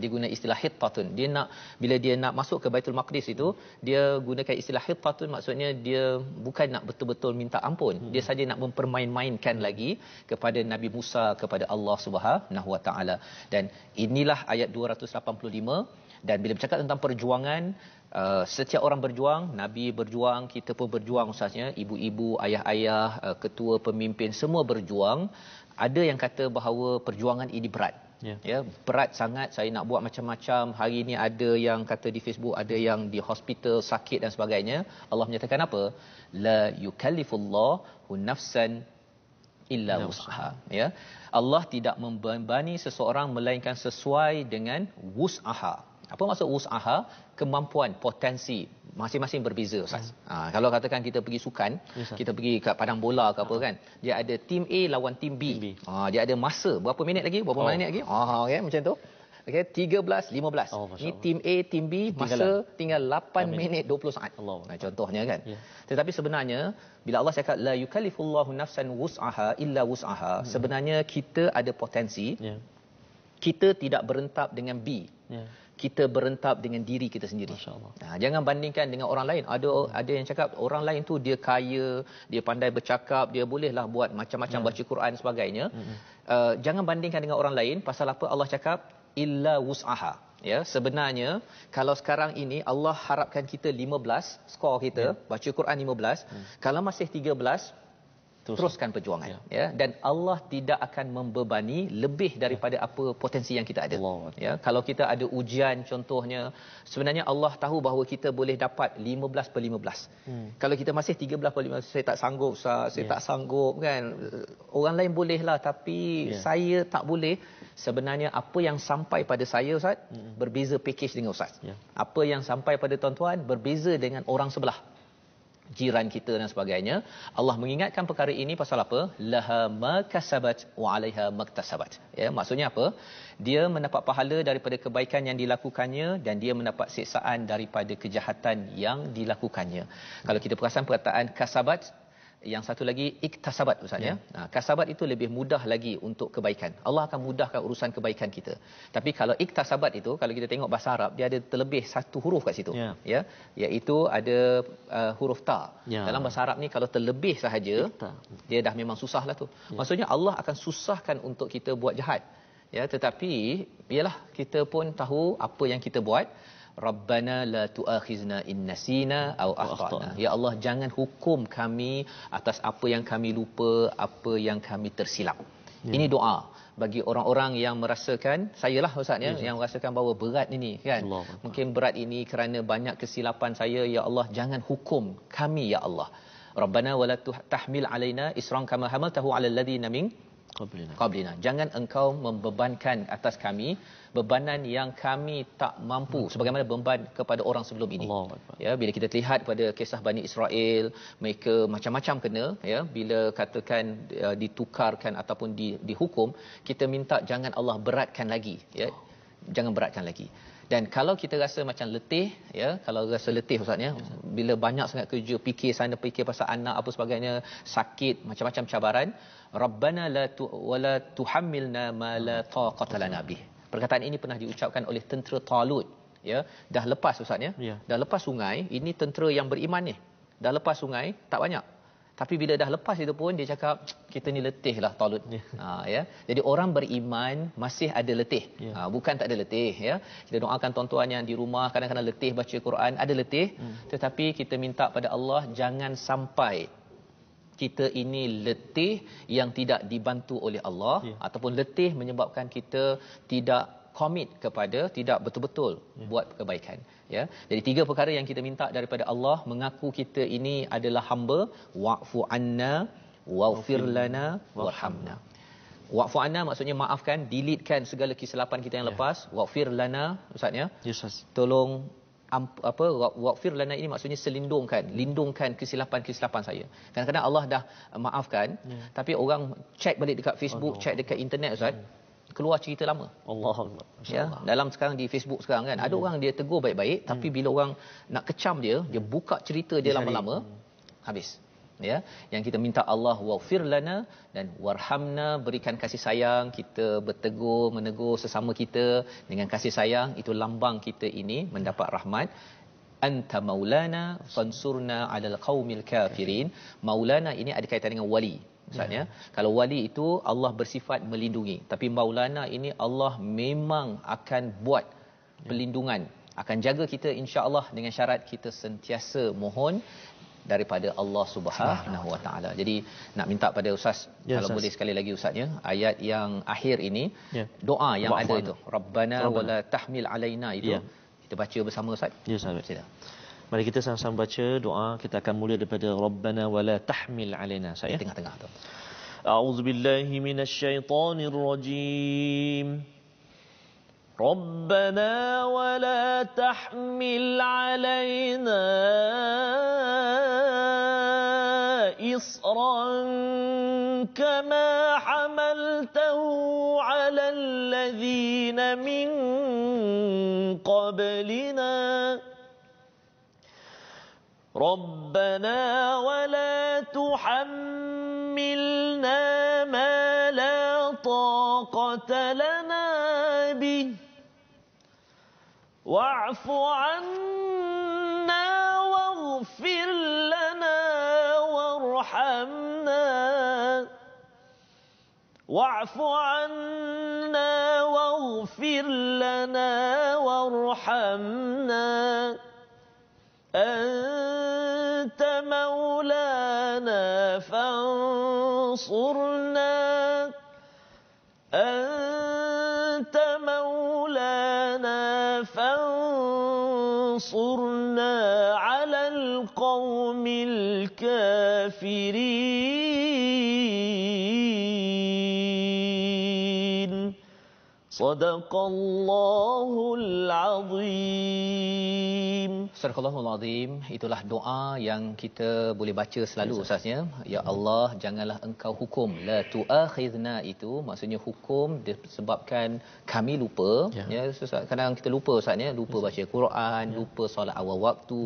[SPEAKER 2] Dia guna istilah hittatun. Dia nak, bila dia nak masuk ke Baitul Maqdis itu, dia gunakan istilah hittatun, maksudnya dia bukan nak betul-betul minta ampun. Dia saja nak mempermain-mainkan lagi kepada Nabi Musa, kepada Allah Subhanahu Wa Taala. Dan inilah ayat 285. Dan bila bercakap tentang perjuangan, setiap orang berjuang, Nabi berjuang, kita pun berjuang ustaznya, ibu-ibu, ayah-ayah, ketua, pemimpin, semua berjuang. Ada yang kata bahawa perjuangan ini berat. Ya, berat sangat, saya nak buat macam-macam. Hari ini ada yang kata di Facebook, ada yang di hospital sakit dan sebagainya. Allah menyatakan apa? La yukallifullahu nafsan illa wus'aha. Ya. Allah tidak membebani seseorang melainkan sesuai dengan wus'aha. Apa maksud wus'aha? Kemampuan, potensi masing-masing berbeza ustaz. Kalau katakan kita pergi sukan, kita pergi kat padang bola ke apa kan, dia ada tim A lawan tim B. Dia ada masa berapa minit lagi, minit lagi. Okay, macam tu. Okey, 13 15. Ni tim A, tim B, masa tinggal 8 minit 20 saat. Contohnya kan. Tetapi sebenarnya bila Allah cakap la yukallifullahu nafsan wus'aha illa wus'aha, sebenarnya kita ada potensi. Kita tidak berentap dengan B. Kita berentap dengan diri kita sendiri. Jangan bandingkan dengan orang lain. Ada yang cakap orang lain tu dia kaya, dia pandai bercakap, dia bolehlah buat macam-macam, baca Quran dan sebagainya. Jangan bandingkan dengan orang lain. Pasal apa Allah cakap illa wus'aha. Ya, sebenarnya kalau sekarang ini Allah harapkan kita 15, skor kita baca Quran 15. Kalau masih 13, teruskan perjuangan. Ya, dan Allah tidak akan membebani lebih daripada apa potensi yang kita ada. Ya, kalau kita ada ujian contohnya, sebenarnya Allah tahu bahawa kita boleh dapat 15/15. Kalau kita masih 13/15, saya tak sanggup Ustaz, saya tak sanggup kan. Orang lain bolehlah tapi saya tak boleh. Sebenarnya apa yang sampai pada saya Ustaz berbeza package dengan Ustaz. Apa yang sampai pada tuan-tuan berbeza dengan orang sebelah, jiran kita dan sebagainya. Allah mengingatkan perkara ini pasal apa? Laha ma kasabat wa 'alaiha maktasabat. Ya, maksudnya apa? Dia mendapat pahala daripada kebaikan yang dilakukannya dan dia mendapat siksaan daripada kejahatan yang dilakukannya. Kalau kita perasan perkataan kasabat, yang satu lagi iktasabat ustaz ya. Kasabat itu lebih mudah lagi untuk kebaikan. Allah akan mudahkan urusan kebaikan kita. Tapi kalau iktasabat itu, kalau kita tengok bahasa Arab, dia ada terlebih satu huruf kat situ. Ya, iaitu ada huruf ta. Dalam bahasa Arab ni kalau terlebih sahaja, dia dah memang susahlah tu. Maksudnya Allah akan susahkan untuk kita buat jahat. Ya, tetapi ialah kita pun tahu apa yang kita buat. Rabbana la tu'akhizna in nasina aw akhtana. Ya Allah, jangan hukum kami atas apa yang kami lupa, apa yang kami tersilap. Ini doa bagi orang-orang yang merasakan, sayalah ustaz ya, yang merasakan bahawa berat ini kan. Mungkin berat ini kerana banyak kesilapan saya. Ya Allah, jangan hukum kami ya Allah. Rabbana wala tahmil alaina isran kama hamaltahu alal ladina min qablina. Jangan engkau membebankan atas kami bebanan yang kami tak mampu sebagaimana beban kepada orang sebelum ini. Ya, bila kita lihat pada kisah Bani Israel, mereka macam-macam kena ya, bila katakan ditukarkan ataupun dihukum, kita minta jangan Allah beratkan lagi ya. Jangan beratkan lagi. Dan kalau kita rasa macam letih ya, kalau rasa letih ustaz ya, bila banyak sangat kerja, fikir sana fikir pasal anak apa sebagainya, sakit, macam-macam cabaran, Rabbana la tuhammilna ma la taqata lana bih. Perkataan ini pernah diucapkan oleh tentera Talut ya, dah lepas ustaz ya. Dah lepas sungai, ini tentera yang beriman ni. Dah lepas sungai tak banyak. Tapi bila dah lepas itu pun dia cakap kita ni letihlah Talut. Ya. Jadi orang beriman masih ada letih. Bukan tak ada letih ya. Kita doakan tuan-tuan yang di rumah kadang-kadang letih baca Quran, ada letih, tetapi kita minta pada Allah jangan sampai kita ini letih yang tidak dibantu oleh Allah ataupun letih menyebabkan kita tidak komit kepada, tidak betul-betul buat kebaikan ya. Jadi tiga perkara yang kita minta daripada Allah, mengaku kita ini adalah hamba, wa'fu anna waghfir lana warhamna. Wa'fu anna maksudnya maafkan, deletekan segala kesilapan kita yang lepas. Waghfir lana ustaz ya. Tolong waqfir lana ini maksudnya lindungkan kesilapan-kesilapan saya. Kadang-kadang Allah dah maafkan, tapi orang check balik dekat Facebook, check dekat internet Ustaz, keluar cerita lama.
[SPEAKER 1] Allahuakbar.
[SPEAKER 2] Ya, dalam sekarang di Facebook sekarang kan, ada orang dia tegur baik-baik, tapi bila orang nak kecam dia buka cerita dia lama-lama, habis. Ya, yang kita minta Allah waghfir lana dan warhamna, berikan kasih sayang, kita bertegur menegur sesama kita dengan kasih sayang, itu lambang kita ini mendapat rahmat. Anta maulana fansurna 'alal qaumil kafirin. Maulana ini ada kaitan dengan wali. Maksudnya, kalau wali itu Allah bersifat melindungi, tapi maulana ini Allah memang akan buat perlindungan, akan jaga kita insya-Allah dengan syarat kita sentiasa mohon daripada Allah Subhanahu Wa Taala. Jadi nak minta pada Ustaz, kalau boleh sekali lagi Ustaz, ayat yang akhir ini, doa yang ada itu, Rabbana wala tahmil alaina, itu kita baca bersama Ustaz.
[SPEAKER 1] Ya Ustaz. Sila. Mari kita sama-sama baca doa. Kita akan mula daripada Rabbana wala tahmil alaina. Saya
[SPEAKER 2] tengah-tengah tu.
[SPEAKER 1] A'udzubillahi minasyaitonir rajim. ربنا ولا تحمل علينا إصرا كما حملته على الذين من قبلنا ربنا ولا تحملنا ما لا طاقة لنا به واعف عنا واغفر لنا وارحمنا واعف عنا واغفر لنا وارحمنا أنت مولانا فانصرنا أنت مولانا فانصرنا على القوم الكافرين صدق الله العظيم.
[SPEAKER 2] Sadaqallahul Azim. Itulah doa yang kita boleh baca selalu Ustaznya. Ya Allah, janganlah engkau hukum, la tu'akhidna, itu maksudnya hukum disebabkan kami lupa. Ya, kadang kita lupa Ustaznya, lupa baca Quran, lupa solat awal waktu,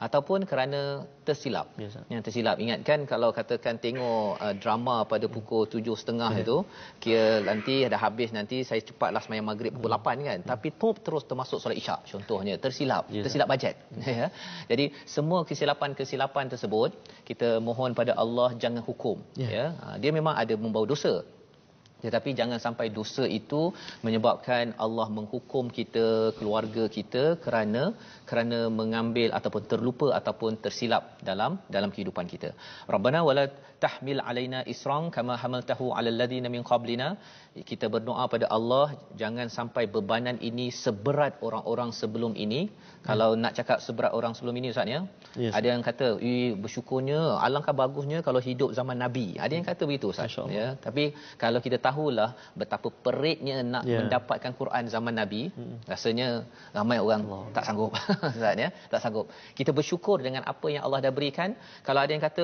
[SPEAKER 2] ataupun kerana tersilap. Yang tersilap, ingatkan kalau katakan tengok drama pada pukul 7.30 itu, kira nanti dah habis, nanti saya cepatlah sembahyang maghrib pukul 8 kan, tapi terus termasuk solat isyak contohnya, tersilap bajet. Ya. Jadi semua kesilapan tersebut kita mohon pada Allah jangan hukum. Ya. Dia memang ada membawa dosa, tetapi jangan sampai dosa itu menyebabkan Allah menghukum kita, keluarga kita, kerana mengambil ataupun terlupa ataupun tersilap dalam kehidupan kita. Rabbana wala tahmil alaina isran kama hamaltahu alal ladina min qablina. Kita berdoa pada Allah jangan sampai bebanan ini seberat orang-orang sebelum ini. Kalau nak cakap seberat orang sebelum ini Ustaz ya, ada yang kata bersyukurnya, alangkah bagusnya kalau hidup zaman Nabi. Ada yang kata begitu Ustaz ya. Tapi kalau kita tahulah betapa peritnya nak mendapatkan Quran zaman Nabi, rasanya ramai orang tak sanggup Ustaz ya, tak sanggup. Kita bersyukur dengan apa yang Allah dah berikan. Kalau ada yang kata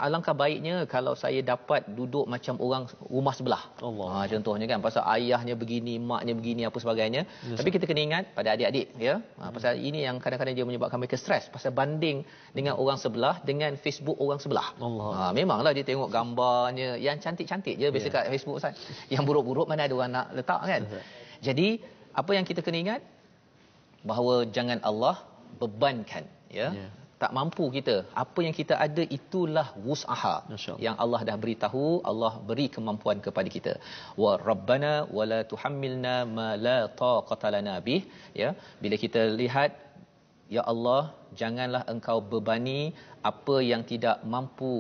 [SPEAKER 2] alangkah baiknya kalau saya dapat duduk macam orang rumah sebelah. Contohnya kan, pasal ayahnya begini, maknya begini, apa sebagainya. Tapi kita kena ingat pada adik-adik ya, pasal ini yang kadang-kadang dia menyebabkan mereka stres, pasal banding dengan orang sebelah dengan Facebook orang sebelah. Memanglah dia tengok gambarnya yang cantik-cantik je biasa kat Facebook Ustaz. Yang buruk-buruk mana ada orang nak letak kan. Jadi apa yang kita kena ingat, bahawa jangan Allah bebankan ya. Tak mampu kita, apa yang kita ada itulah wus'aha yang Allah dah beritahu, Allah beri kemampuan kepada kita. Wa rabbana wala tuhammilna ma la taqata lana bih, ya. Bila kita lihat, ya Allah, janganlah engkau bebani apa yang tidak mampu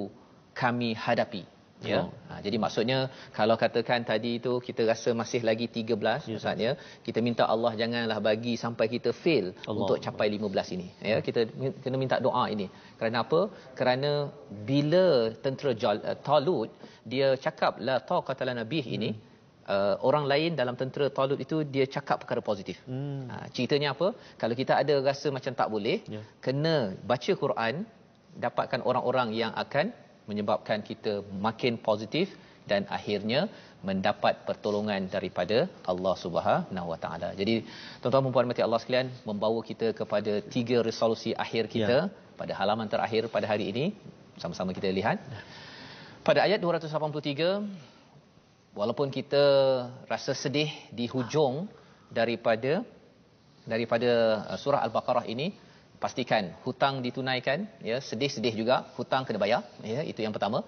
[SPEAKER 2] kami hadapi. Ya. Jadi maksudnya kalau katakan tadi itu kita rasa masih lagi 13 Ustaz ya, kita minta Allah janganlah bagi sampai kita fail untuk capai 15 ini ya. Kita kena minta doa ini. Kerana apa? Kerana bila tentera Talut dia cakap la taqata lana bih ini, orang lain dalam tentera Talut itu dia cakap perkara positif. Ceritanya apa? Kalau kita ada rasa macam tak boleh, kena baca Quran, dapatkan orang-orang yang akan menyebabkan kita makin positif dan akhirnya mendapat pertolongan daripada Allah Subhanahu Wa Taala. Jadi tuan-tuan dan puan-puan Allah sekalian, membawa kita kepada 3 resolusi akhir kita pada halaman terakhir pada hari ini. Sama-sama kita lihat. Pada ayat 283, walaupun kita rasa sedih di hujung daripada surah Al-Baqarah ini, pastikan hutang ditunaikan, ya, sedih-sedih juga, hutang kena bayar, ya, itu yang pertama.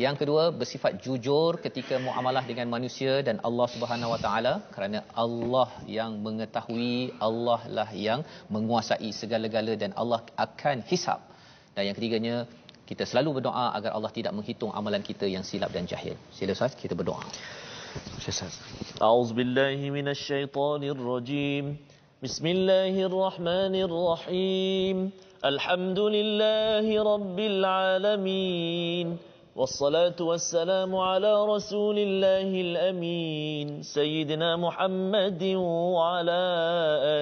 [SPEAKER 2] Yang kedua, bersifat jujur ketika muamalah dengan manusia dan Allah Subhanahu Wa Taala, kerana Allah yang mengetahui, Allah lah yang menguasai segala-gala dan Allah akan hisab. Dan yang ketiganya, kita selalu berdoa agar Allah tidak menghitung amalan kita yang silap dan jahil. Sila Ustaz, kita berdoa.
[SPEAKER 1] A'udzubillahi minasyaitonirrajim. Bismillahirrahmanirrahim. Alhamdulillahi rabbil alamin. Wassalatu wassalamu ala rasulillahil amin. Sayyidina Muhammadin wa ala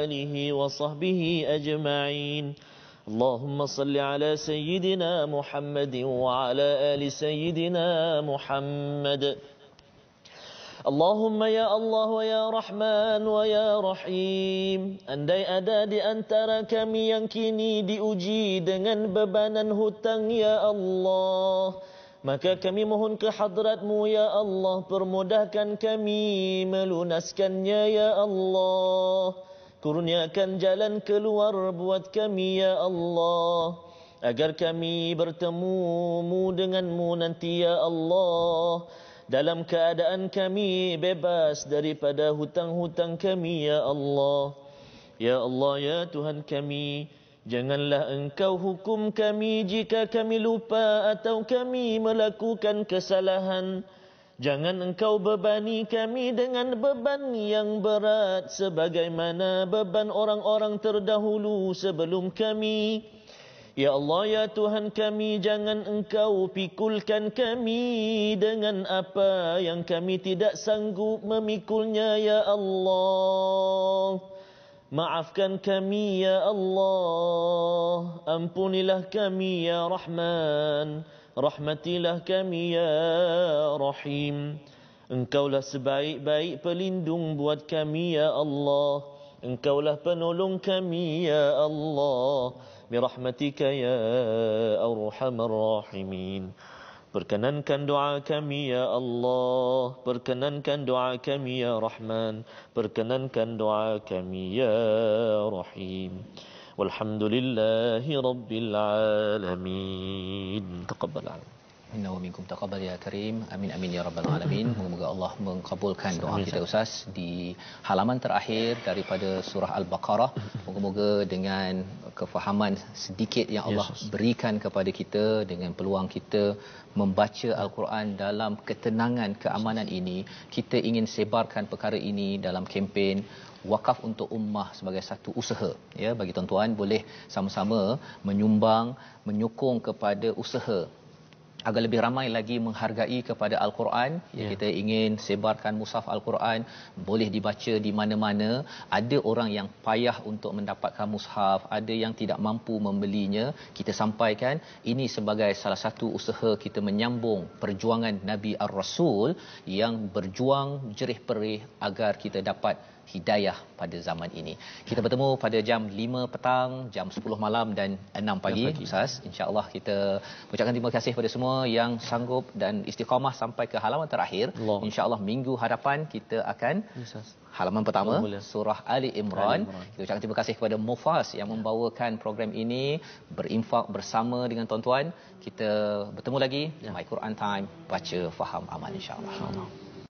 [SPEAKER 1] alihi wa sahbihi ajma'in. اللهم صل على سيدنا محمد وعلى آل سيدنا محمد. اللهم ya Allah wa ya Rahman wa ya Rahim, andai ada di antara kami yang kini diuji dengan bebanan hutang ya Allah, maka kami mohon ke hadrat-Mu ya Allah, permudahkan kami melunaskannya ya Allah. Kurniakan jalan keluar buat kami ya Allah, agar kami bertemu denganmu nanti ya Allah, dalam keadaan kami bebas daripada hutang-hutang kami ya Allah. Ya Allah, ya Tuhan kami, janganlah Engkau hukum kami jika kami lupa atau kami melakukan kesalahan. Jangan Engkau bebani kami dengan beban yang berat sebagaimana beban orang-orang terdahulu sebelum kami. Ya Allah, ya Tuhan kami, jangan Engkau pikulkan kami dengan apa yang kami tidak sanggup memikulnya ya Allah. Maafkan kami ya Allah, ampunilah kami ya Rahman, rahmatilah kami ya Rahim. Engkaulah sebaik-baik pelindung buat kami ya Allah, Engkaulah penolong kami ya Allah, birahmatika ya arhamar rahimin. Perkenankan doa kami ya Allah, perkenankan doa kami ya Rahman, perkenankan doa kami ya Rahim. Walhamdulillahi rabbil alamin. Taqabbal.
[SPEAKER 2] Inna wa minkum taqabbal ya karim. Amin amin ya rabbal alamin. Moga-moga Allah mengkabulkan doa kita Ustaz di halaman terakhir daripada surah Al-Baqarah. Moga-moga dengan kefahaman sedikit yang Allah berikan kepada kita, dengan peluang kita membaca Al-Quran dalam ketenangan keamanan ini, kita ingin sebarkan perkara ini dalam kempen wakaf untuk ummah sebagai satu usaha, ya, bagi tuan-tuan boleh sama-sama menyumbang, menyokong kepada usaha agar lebih ramai lagi menghargai kepada Al-Quran. Kita ingin sebarkan mushaf Al-Quran, boleh dibaca di mana-mana. Ada orang yang payah untuk mendapatkan mushaf, ada yang tidak mampu membelinya. Kita sampaikan ini sebagai salah satu usaha kita menyambung perjuangan Nabi Ar-Rasul yang berjuang jerih perih agar kita dapat hidayah pada zaman ini. Kita bertemu pada jam 5 petang, jam 10 malam dan 6 pagi. Ustaz, insya-Allah kita ucapkan terima kasih kepada semua yang sanggup dan istiqamah sampai ke halaman terakhir. Insya-Allah minggu hadapan kita akan halaman pertama surah Ali Imran. Kita ucapkan terima kasih kepada Mufas yang membawakan program ini, berinfak bersama dengan tuan-tuan. Kita bertemu lagi My Quran Time, baca faham amal insya-Allah.